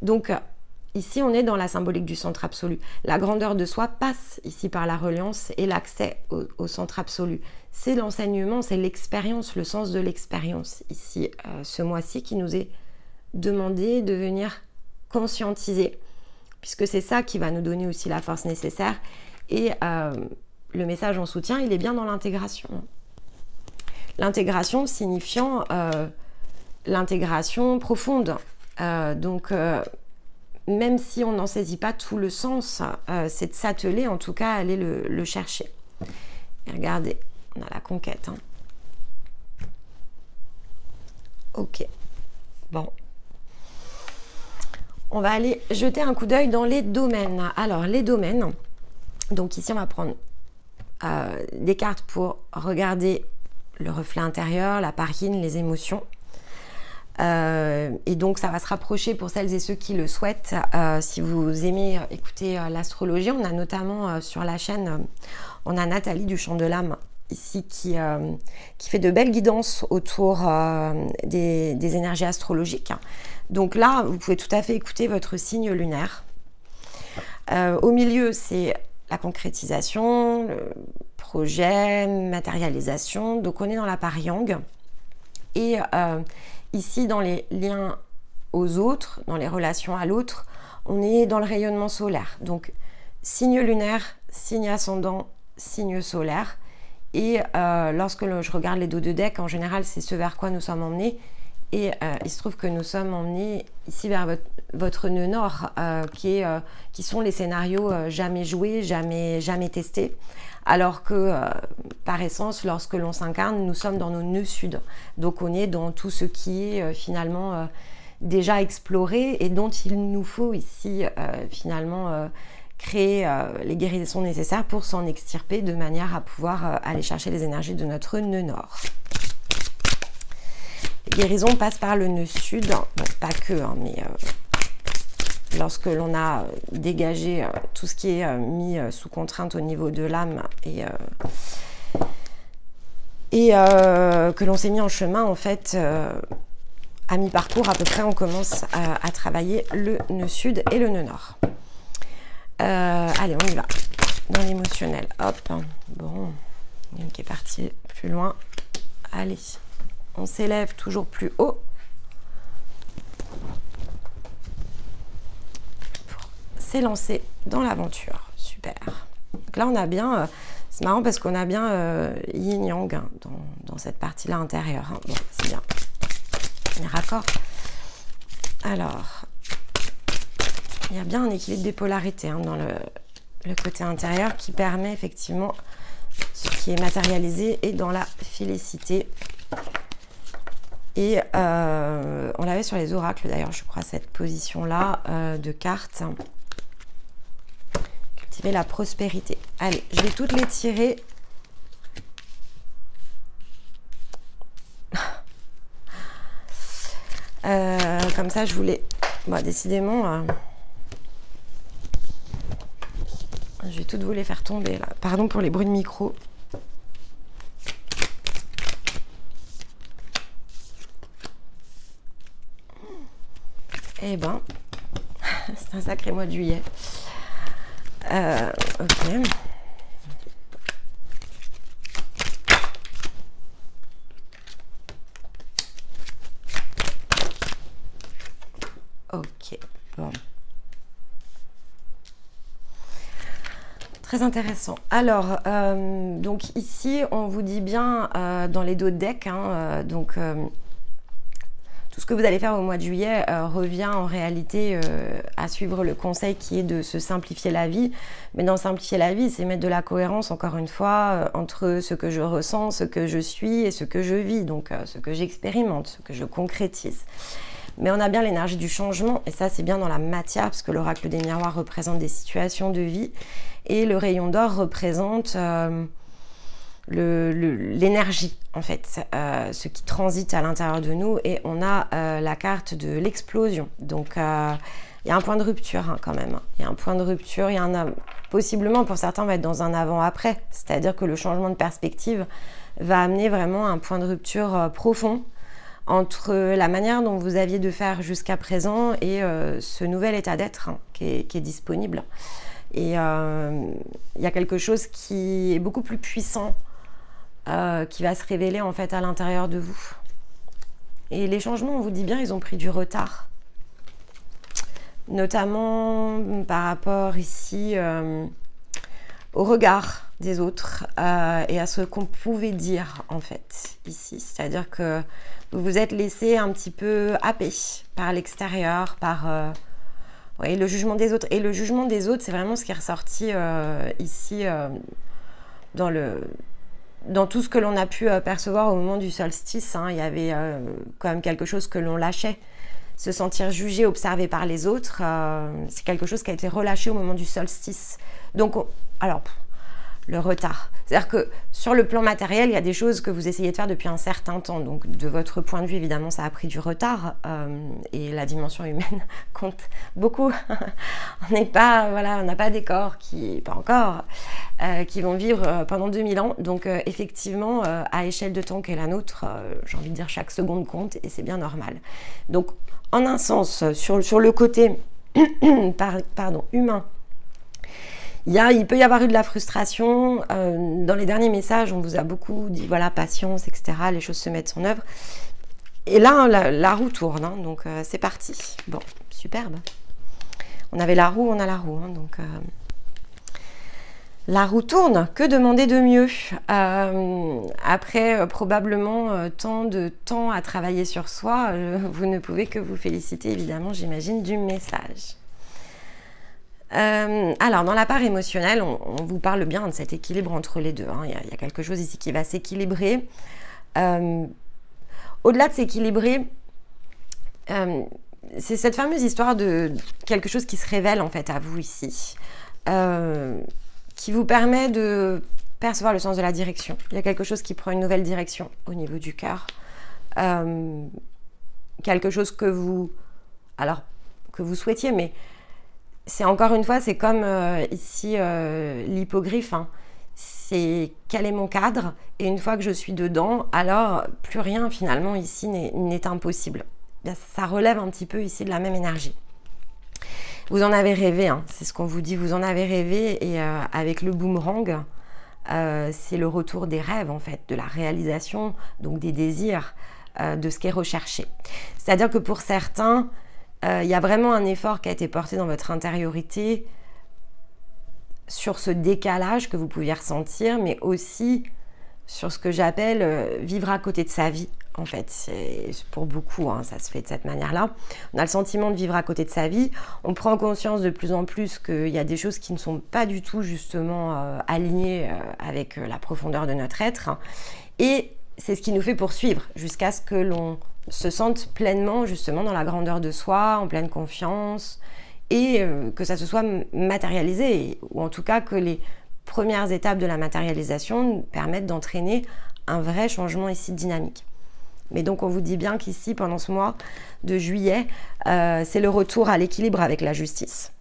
Donc, ici, on est dans la symbolique du centre absolu. La grandeur de soi passe ici par la reliance et l'accès au centre absolu. C'est l'enseignement, c'est l'expérience, le sens de l'expérience, ici, ce mois-ci, qui nous est demandé de venir conscientiser, puisque c'est ça qui va nous donner aussi la force nécessaire. Et le message en soutien, il est bien dans l'intégration. L'intégration signifiant l'intégration profonde. Donc, même si on n'en saisit pas tout le sens, c'est de s'atteler, en tout cas, à aller le chercher. Et regardez, on a la conquête. Hein. Ok. Bon. On va aller jeter un coup d'œil dans les domaines. Alors, les domaines, donc ici, on va prendre des cartes pour regarder le reflet intérieur, la parine, les émotions. Et donc, ça va se rapprocher pour celles et ceux qui le souhaitent. Si vous aimez écouter l'astrologie, on a notamment sur la chaîne, on a Nathalie du Chant de l'âme, ici, qui fait de belles guidances autour des énergies astrologiques. Donc là, vous pouvez tout à fait écouter votre signe lunaire. Au milieu, c'est la concrétisation, le projet, matérialisation. Donc on est dans la part yang. Et ici, dans les liens aux autres, dans les relations à l'autre, on est dans le rayonnement solaire. Donc, signe lunaire, signe ascendant, signe solaire. Et lorsque je regarde les dos de deck, en général, c'est ce vers quoi nous sommes emmenés. Et il se trouve que nous sommes emmenés ici vers votre nœud nord, qui sont les scénarios jamais joués, jamais testés. Alors que, par essence, lorsque l'on s'incarne, nous sommes dans nos nœuds sud. Donc on est dans tout ce qui est finalement déjà exploré et dont il nous faut ici finalement créer les guérisons nécessaires pour s'en extirper de manière à pouvoir aller chercher les énergies de notre nœud nord. Les guérisons passent par le nœud sud, bon, pas que, hein, mais lorsque l'on a dégagé tout ce qui est mis sous contrainte au niveau de l'âme et que l'on s'est mis en chemin, en fait, à mi-parcours à peu près, on commence à travailler le nœud sud et le nœud nord. Allez, on y va. Dans l'émotionnel, hop. Bon, il y en a une qui est partie plus loin. Allez, on s'élève toujours plus haut. Pour s'élancer dans l'aventure. Super. Donc là, on a bien... c'est marrant parce qu'on a bien yin-yang hein, dans cette partie-là intérieure. Hein. Bon, c'est bien. On est raccord. Alors, il y a bien un équilibre des polarités hein, dans le côté intérieur qui permet effectivement ce qui est matérialisé et dans la félicité. Et on l'avait sur les oracles d'ailleurs, je crois, cette position-là de cartes. Cultiver la prospérité. Allez, je vais toutes les tirer. Comme ça, je voulais... Bon, décidément... je vais toutes vous les faire tomber, là. Pardon pour les bruits de micro. Eh ben, c'est un sacré mois de juillet. Ok. Ok, bon. Très intéressant. Alors, donc ici, on vous dit bien dans les dos de deck, hein, donc tout ce que vous allez faire au mois de juillet revient en réalité à suivre le conseil qui est de se simplifier la vie. Mais dans simplifier la vie, c'est mettre de la cohérence, encore une fois, entre ce que je ressens, ce que je suis et ce que je vis, donc ce que j'expérimente, ce que je concrétise. Mais on a bien l'énergie du changement, et ça c'est bien dans la matière, parce que l'oracle des miroirs représente des situations de vie, et le rayon d'or représente l'énergie, en fait, ce qui transite à l'intérieur de nous, et on a la carte de l'explosion. Donc il y a un point de rupture hein, quand même. Il y a un point de rupture, il y a possiblement pour certains on va être dans un avant-après, c'est-à-dire que le changement de perspective va amener vraiment un point de rupture profond entre la manière dont vous aviez de faire jusqu'à présent et ce nouvel état d'être hein, qui est disponible. Et il y a quelque chose qui est beaucoup plus puissant qui va se révéler en fait à l'intérieur de vous. Et les changements, on vous dit bien, ils ont pris du retard. Notamment par rapport ici au regard des autres et à ce qu'on pouvait dire en fait ici. C'est-à-dire que vous vous êtes laissé un petit peu happer par l'extérieur, par oui, le jugement des autres. Et le jugement des autres, c'est vraiment ce qui est ressorti ici dans tout ce que l'on a pu percevoir au moment du solstice. Hein. Il y avait quand même quelque chose que l'on lâchait. Se sentir jugé, observé par les autres, c'est quelque chose qui a été relâché au moment du solstice. Donc, alors, le retard. C'est-à-dire que sur le plan matériel, il y a des choses que vous essayez de faire depuis un certain temps. Donc, de votre point de vue, évidemment, ça a pris du retard. Et la dimension humaine compte beaucoup. On n'est pas, voilà, on n'a pas des corps qui, pas encore, qui vont vivre pendant 2000 ans. Donc, effectivement, à échelle de temps qu'est la nôtre, j'ai envie de dire chaque seconde compte et c'est bien normal. Donc, en un sens, sur le côté humain, il peut y avoir eu de la frustration. Dans les derniers messages, on vous a beaucoup dit, voilà, patience, etc. Les choses se mettent en œuvre. Et là, la roue tourne, hein, donc c'est parti. Bon, superbe. On avait la roue, on a la roue, hein, donc la roue tourne. Que demander de mieux après probablement tant de temps à travailler sur soi, vous ne pouvez que vous féliciter, évidemment, j'imagine, du message. Alors, dans la part émotionnelle, on vous parle bien de cet équilibre entre les deux. Hein. Il y a quelque chose ici qui va s'équilibrer. Au-delà de s'équilibrer, c'est cette fameuse histoire de quelque chose qui se révèle en fait à vous ici, qui vous permet de percevoir le sens de la direction. Il y a quelque chose qui prend une nouvelle direction au niveau du cœur. Quelque chose que vous souhaitiez, mais c'est encore une fois, c'est comme ici l'hippogriffe, hein. C'est quel est mon cadre, et une fois que je suis dedans, alors plus rien finalement ici n'est impossible. Bien, ça relève un petit peu ici de la même énergie. Vous en avez rêvé, hein, c'est ce qu'on vous dit, vous en avez rêvé, et avec le boomerang, c'est le retour des rêves en fait, de la réalisation, donc des désirs, de ce qui est recherché. C'est-à-dire que pour certains, il y a vraiment un effort qui a été porté dans votre intériorité sur ce décalage que vous pouviez ressentir, mais aussi sur ce que j'appelle vivre à côté de sa vie. En fait, pour beaucoup, hein, ça se fait de cette manière-là. On a le sentiment de vivre à côté de sa vie. On prend conscience de plus en plus qu'il y a des choses qui ne sont pas du tout justement alignées avec la profondeur de notre être. Et c'est ce qui nous fait poursuivre jusqu'à ce que l'on se sente pleinement justement dans la grandeur de soi, en pleine confiance, et que ça se soit matérialisé, ou en tout cas que les premières étapes de la matérialisation nous permettent d'entraîner un vrai changement ici dynamique. Mais donc on vous dit bien qu'ici, pendant ce mois de juillet, c'est le retour à l'équilibre avec la justice.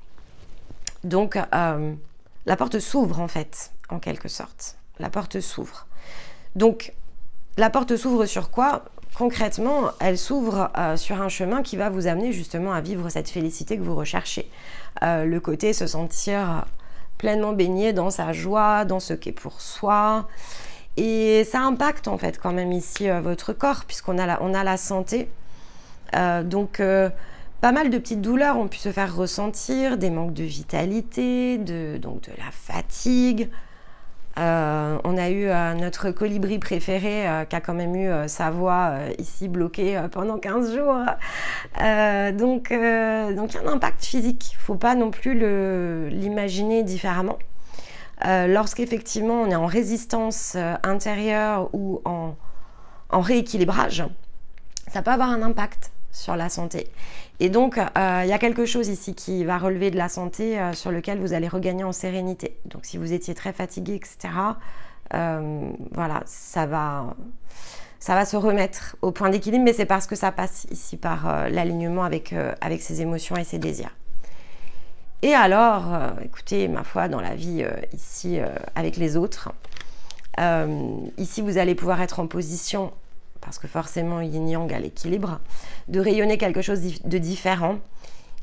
Donc la porte s'ouvre en fait, en quelque sorte. La porte s'ouvre. Donc la porte s'ouvre sur quoi ? Concrètement, elle s'ouvre sur un chemin qui va vous amener justement à vivre cette félicité que vous recherchez. Le côté se sentir pleinement baigné dans sa joie, dans ce qu'est pour soi. Et ça impacte en fait quand même ici votre corps, puisqu'on a la santé. Donc pas mal de petites douleurs ont pu se faire ressentir, des manques de vitalité, donc de la fatigue. On a eu notre colibri préféré qui a quand même eu sa voix ici bloquée pendant 15 jours. Donc il y a un impact physique. Il ne faut pas non plus l'imaginer différemment. Lorsqu'effectivement on est en résistance intérieure ou en rééquilibrage, ça peut avoir un impact sur la santé. Et donc, il y a quelque chose ici qui va relever de la santé sur lequel vous allez regagner en sérénité. Donc, si vous étiez très fatigué, etc., voilà, ça va se remettre au point d'équilibre, mais c'est parce que ça passe ici par l'alignement avec ses émotions et ses désirs. Et alors, écoutez, ma foi, dans la vie ici avec les autres, ici vous allez pouvoir être en position, parce que forcément yin-yang à l'équilibre, de rayonner quelque chose de différent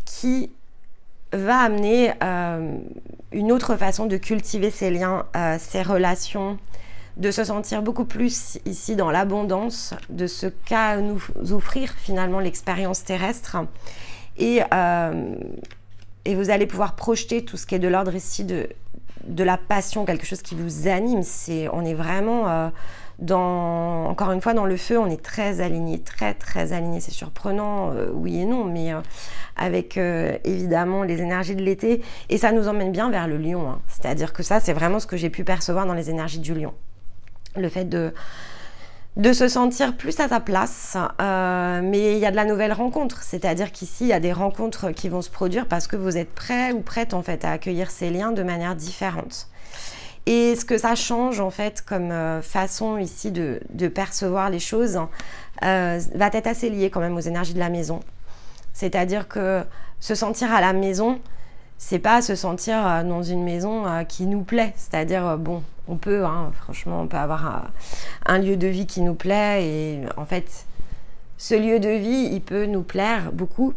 qui va amener une autre façon de cultiver ses liens, ses relations, de se sentir beaucoup plus ici dans l'abondance de ce qu'a nous offrir finalement l'expérience terrestre. Et vous allez pouvoir projeter tout ce qui est de l'ordre ici de la passion, quelque chose qui vous anime. On est vraiment encore une fois, dans le feu, on est très aligné, très très aligné. C'est surprenant, oui et non, mais avec évidemment les énergies de l'été. Et ça nous emmène bien vers le lion. Hein. C'est-à-dire que ça, c'est vraiment ce que j'ai pu percevoir dans les énergies du lion. Le fait de se sentir plus à sa place, mais il y a de la nouvelle rencontre, c'est-à-dire qu'ici il y a des rencontres qui vont se produire parce que vous êtes prêt ou prête en fait à accueillir ces liens de manière différente. Et ce que ça change en fait comme façon ici de percevoir les choses va être assez lié quand même aux énergies de la maison. C'est-à-dire que se sentir à la maison, c'est pas se sentir dans une maison qui nous plaît. C'est-à-dire, bon, on peut, hein, franchement, on peut avoir un lieu de vie qui nous plaît. Et en fait, ce lieu de vie, il peut nous plaire beaucoup.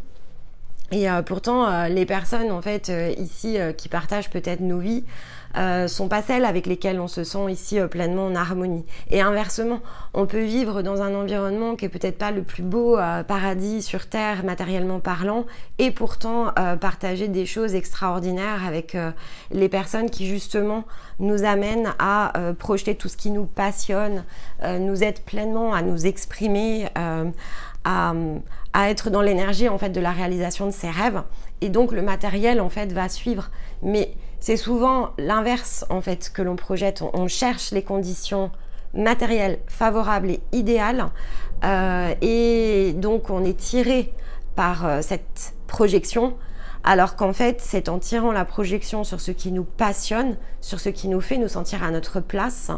Et pourtant, les personnes, en fait, ici, qui partagent peut-être nos vies, sont pas celles avec lesquelles on se sent ici pleinement en harmonie. Et inversement, on peut vivre dans un environnement qui est peut-être pas le plus beau paradis sur terre matériellement parlant, et pourtant partager des choses extraordinaires avec les personnes qui justement nous amènent à projeter tout ce qui nous passionne, nous aident pleinement à nous exprimer, à être dans l'énergie en fait de la réalisation de ses rêves. Et donc le matériel en fait va suivre. Mais c'est souvent l'inverse en fait que l'on projette. On cherche les conditions matérielles favorables et idéales, et donc on est tiré par cette projection, alors qu'en fait c'est en tirant la projection sur ce qui nous passionne, sur ce qui nous fait nous sentir à notre place,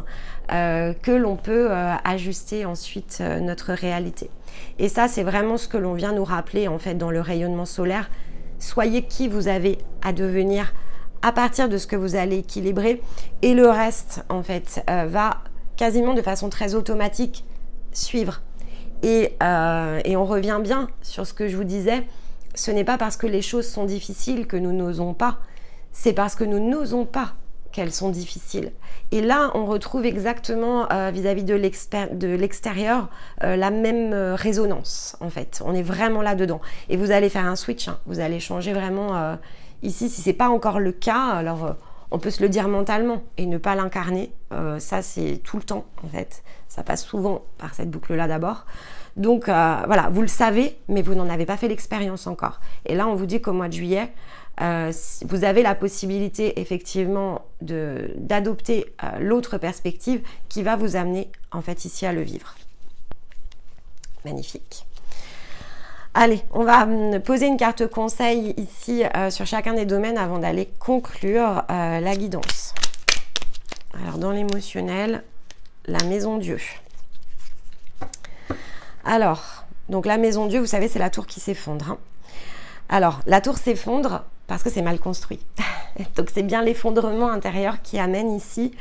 que l'on peut ajuster ensuite notre réalité. Et ça, c'est vraiment ce que l'on vient nous rappeler en fait dans le rayonnement solaire. Soyez qui vous avez à devenir à partir de ce que vous allez équilibrer, et le reste en fait va quasiment de façon très automatique suivre. Et on revient bien sur ce que je vous disais, ce n'est pas parce que les choses sont difficiles que nous n'osons pas, c'est parce que nous n'osons pas qu'elles sont difficiles. Et là, on retrouve exactement vis-à-vis de l'extérieur la même résonance, en fait. On est vraiment là-dedans. Et vous allez faire un switch, hein. Vous allez changer vraiment ici. Si ce n'est pas encore le cas, alors on peut se le dire mentalement et ne pas l'incarner. Ça, c'est tout le temps, en fait. Ça passe souvent par cette boucle-là d'abord. Donc, voilà, vous le savez, mais vous n'en avez pas fait l'expérience encore. Et là, on vous dit qu'au mois de juillet, vous avez la possibilité effectivement d'adopter l'autre perspective qui va vous amener en fait ici à le vivre. Magnifique. Allez, on va poser une carte conseil ici sur chacun des domaines avant d'aller conclure la guidance. Alors dans l'émotionnel, la maison Dieu. Alors, donc la maison Dieu, vous savez, c'est la tour qui s'effondre, hein. Alors, la tour s'effondre parce que c'est mal construit. Donc, c'est bien l'effondrement intérieur qui amène ici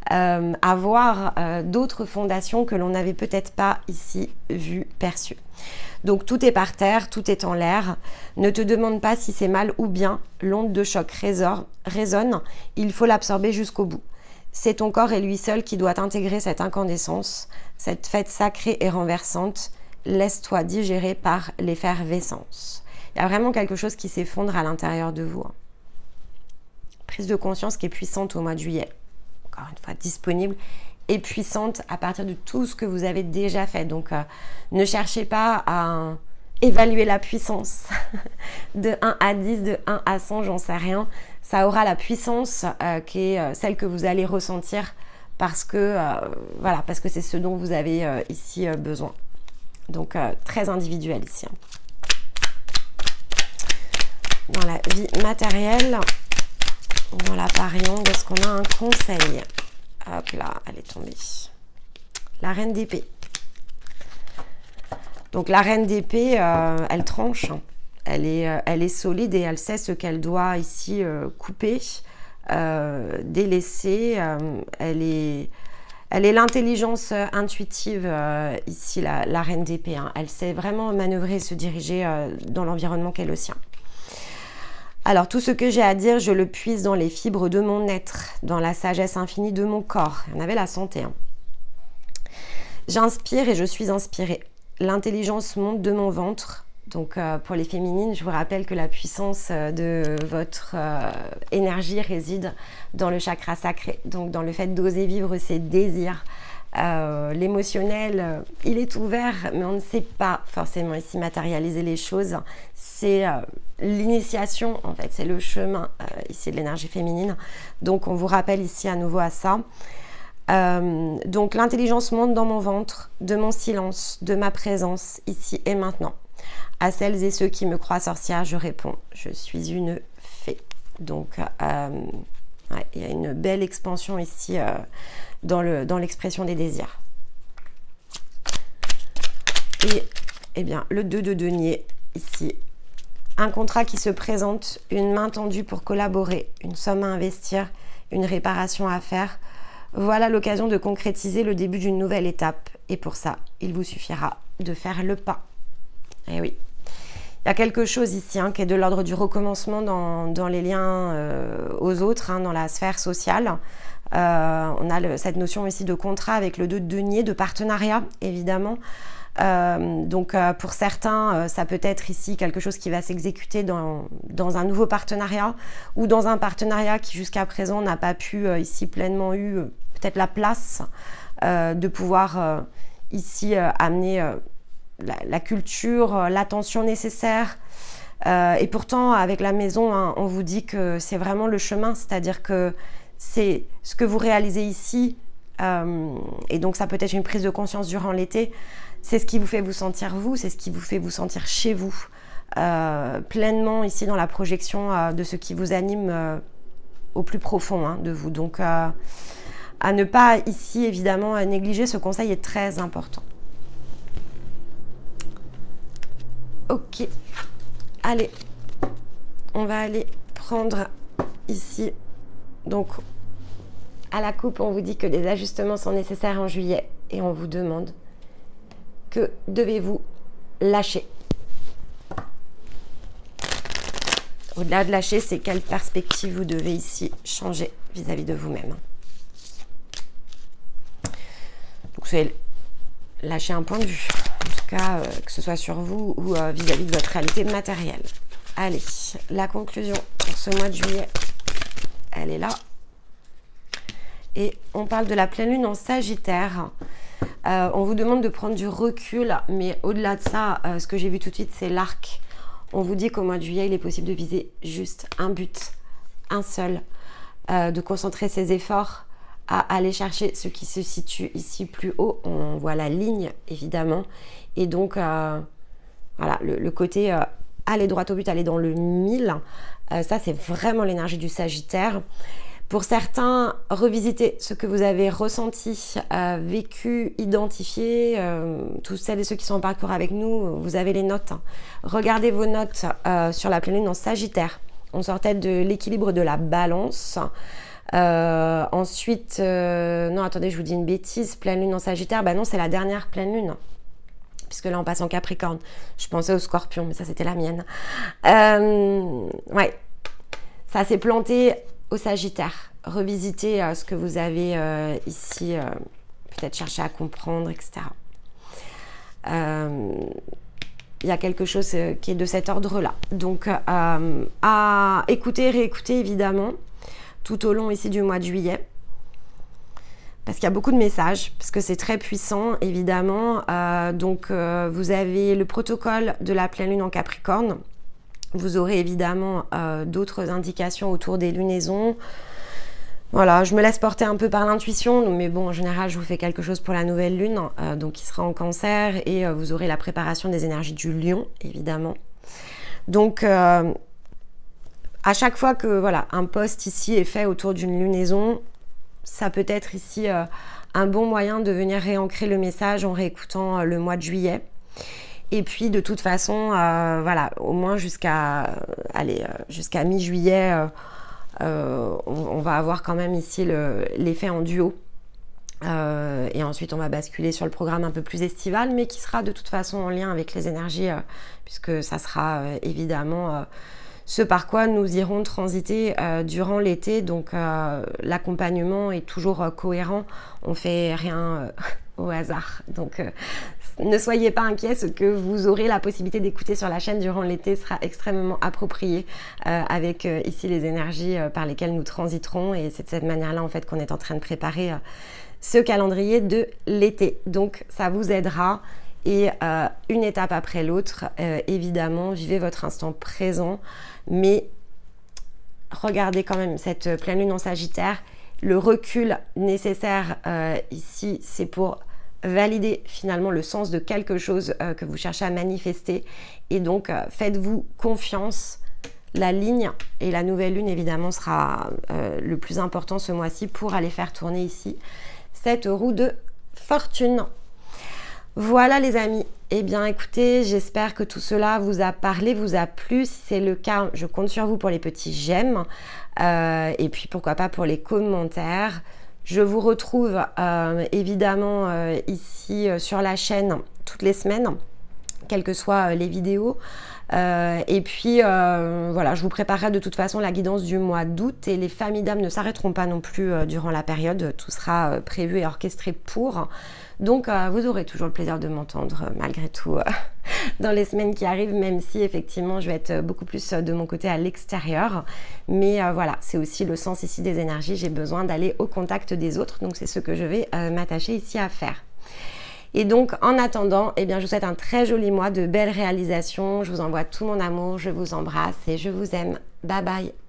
à voir d'autres fondations que l'on n'avait peut-être pas ici vues, perçues. Donc, tout est par terre, tout est en l'air. Ne te demande pas si c'est mal ou bien. L'onde de choc résonne. Il faut l'absorber jusqu'au bout. C'est ton corps et lui seul qui doit intégrer cette incandescence, cette fête sacrée et renversante. Laisse-toi digérer par l'effervescence. Il y a vraiment quelque chose qui s'effondre à l'intérieur de vous. Prise de conscience qui est puissante au mois de juillet. Encore une fois, disponible et puissante à partir de tout ce que vous avez déjà fait. Donc, ne cherchez pas à évaluer la puissance de 1 à 10, de 1 à 100, j'en sais rien. Ça aura la puissance qui est celle que vous allez ressentir parce que voilà, parce que c'est ce dont vous avez ici besoin. Donc, très individuel ici. Dans la vie matérielle, dans la pariante, est-ce qu'on a un conseil? Hop là, elle est tombée. La reine d'épée. Donc la reine d'épée, elle tranche, hein. Elle est solide et elle sait ce qu'elle doit ici couper, délaisser. Elle est l'intelligence intuitive ici, la reine d'épée, hein. Elle sait vraiment manœuvrer et se diriger dans l'environnement qui est le sien. Alors, tout ce que j'ai à dire, je le puise dans les fibres de mon être, dans la sagesse infinie de mon corps. On avait la santé, hein. J'inspire et je suis inspirée. L'intelligence monte de mon ventre. Donc, pour les féminines, je vous rappelle que la puissance de votre énergie réside dans le chakra sacré. Donc, dans le fait d'oser vivre ses désirs. L'émotionnel, il est ouvert, mais on ne sait pas forcément ici matérialiser les choses. C'est l'initiation, en fait, c'est le chemin ici de l'énergie féminine. Donc, on vous rappelle ici à nouveau à ça. Donc, l'intelligence monte dans mon ventre, de mon silence, de ma présence, ici et maintenant. À celles et ceux qui me croient sorcière, je réponds, je suis une fée. Donc, ouais, il y a une belle expansion ici dans l'expression des désirs. Et eh bien, le 2 de denier, ici. Un contrat qui se présente, une main tendue pour collaborer, une somme à investir, une réparation à faire. Voilà l'occasion de concrétiser le début d'une nouvelle étape. Et pour ça, il vous suffira de faire le pas. Eh oui. Il y a quelque chose ici qui est de l'ordre du recommencement dans les liens aux autres, dans la sphère sociale. On a cette notion ici de contrat avec le 2 de denier, de partenariat, évidemment. Donc pour certains, ça peut être ici quelque chose qui va s'exécuter dans un nouveau partenariat ou dans un partenariat qui jusqu'à présent n'a pas pu ici pleinement eu peut-être la place de pouvoir ici amener la culture, l'attention nécessaire. Et pourtant avec la maison, on vous dit que c'est vraiment le chemin, c'est-à-dire que c'est ce que vous réalisez ici, et donc ça peut être une prise de conscience durant l'été. C'est ce qui vous fait vous sentir vous, c'est ce qui vous fait vous sentir chez vous, pleinement ici dans la projection de ce qui vous anime au plus profond de vous. Donc à ne pas ici évidemment négliger, ce conseil est très important. Ok, allez, on va aller prendre ici, donc à la coupe on vous dit que des ajustements sont nécessaires en juillet et on vous demande que devez-vous lâcher. Au-delà de lâcher, c'est quelle perspective vous devez ici changer vis-à-vis de vous-même. Donc c'est lâcher un point de vue, en tout cas que ce soit sur vous ou vis-à-vis de votre réalité matérielle. Allez, la conclusion pour ce mois de juillet, elle est là. Et on parle de la pleine lune en Sagittaire. On vous demande de prendre du recul, mais au-delà de ça, ce que j'ai vu tout de suite, c'est l'arc. On vous dit qu'au mois de juillet, il est possible de viser juste un but, un seul, de concentrer ses efforts à aller chercher ce qui se situe ici plus haut. On voit la ligne, évidemment. Et donc, voilà, le côté aller droit au but, aller dans le mille, ça, c'est vraiment l'énergie du Sagittaire. Pour certains, revisitez ce que vous avez ressenti, vécu, identifié. Tous celles et ceux qui sont en parcours avec nous, vous avez les notes. Regardez vos notes sur la pleine lune en Sagittaire. On sortait de l'équilibre de la balance. Ensuite, non, attendez, je vous dis une bêtise. Pleine lune en Sagittaire, bah non, c'est la dernière pleine lune. Puisque là, on passe en Capricorne. Je pensais au Scorpion, mais ça, c'était la mienne. Ouais, ça s'est planté au Sagittaire. Revisitez ce que vous avez ici, peut-être chercher à comprendre, etc. Il y a quelque chose qui est de cet ordre-là. Donc, à écouter, réécouter, évidemment, tout au long ici du mois de juillet. Parce qu'il y a beaucoup de messages, parce que c'est très puissant, évidemment. Donc, vous avez le protocole de la pleine lune en Capricorne. Vous aurez évidemment d'autres indications autour des lunaisons. Voilà, je me laisse porter un peu par l'intuition, mais bon, en général, je vous fais quelque chose pour la nouvelle lune, donc qui sera en Cancer, et vous aurez la préparation des énergies du Lion, évidemment. Donc, à chaque fois que voilà, un post ici est fait autour d'une lunaison, ça peut être ici un bon moyen de venir réancrer le message en réécoutant le mois de juillet. Et puis de toute façon, voilà, au moins jusqu'à mi-juillet, on va avoir quand même ici l'effet en duo. Et ensuite, on va basculer sur le programme un peu plus estival, mais qui sera de toute façon en lien avec les énergies, puisque ça sera évidemment ce par quoi nous irons transiter durant l'été. Donc l'accompagnement est toujours cohérent, on fait rien au hasard. Donc ne soyez pas inquiets, ce que vous aurez la possibilité d'écouter sur la chaîne durant l'été sera extrêmement approprié avec ici les énergies par lesquelles nous transiterons, et c'est de cette manière-là en fait qu'on est en train de préparer ce calendrier de l'été. Donc ça vous aidera, et une étape après l'autre, évidemment, vivez votre instant présent, mais regardez quand même cette pleine lune en Sagittaire. Le recul nécessaire ici, c'est pour valider finalement le sens de quelque chose que vous cherchez à manifester, et donc faites-vous confiance. La ligne et la nouvelle lune évidemment sera le plus important ce mois-ci pour aller faire tourner ici cette roue de fortune. Voilà les amis, eh bien écoutez, j'espère que tout cela vous a parlé, vous a plu. Si c'est le cas, je compte sur vous pour les petits j'aime, et puis pourquoi pas pour les commentaires. Je vous retrouve évidemment ici sur la chaîne toutes les semaines. quelles que soient les vidéos. Et puis voilà, je vous préparerai de toute façon la guidance du mois d'août et les familles d'âmes ne s'arrêteront pas non plus durant la période, tout sera prévu et orchestré pour. Donc vous aurez toujours le plaisir de m'entendre malgré tout dans les semaines qui arrivent, même si effectivement je vais être beaucoup plus de mon côté à l'extérieur. Mais voilà, c'est aussi le sens ici des énergies, j'ai besoin d'aller au contact des autres, donc c'est ce que je vais m'attacher ici à faire. Et donc, en attendant, eh bien, je vous souhaite un très joli mois, de belles réalisations. Je vous envoie tout mon amour, je vous embrasse et je vous aime. Bye bye.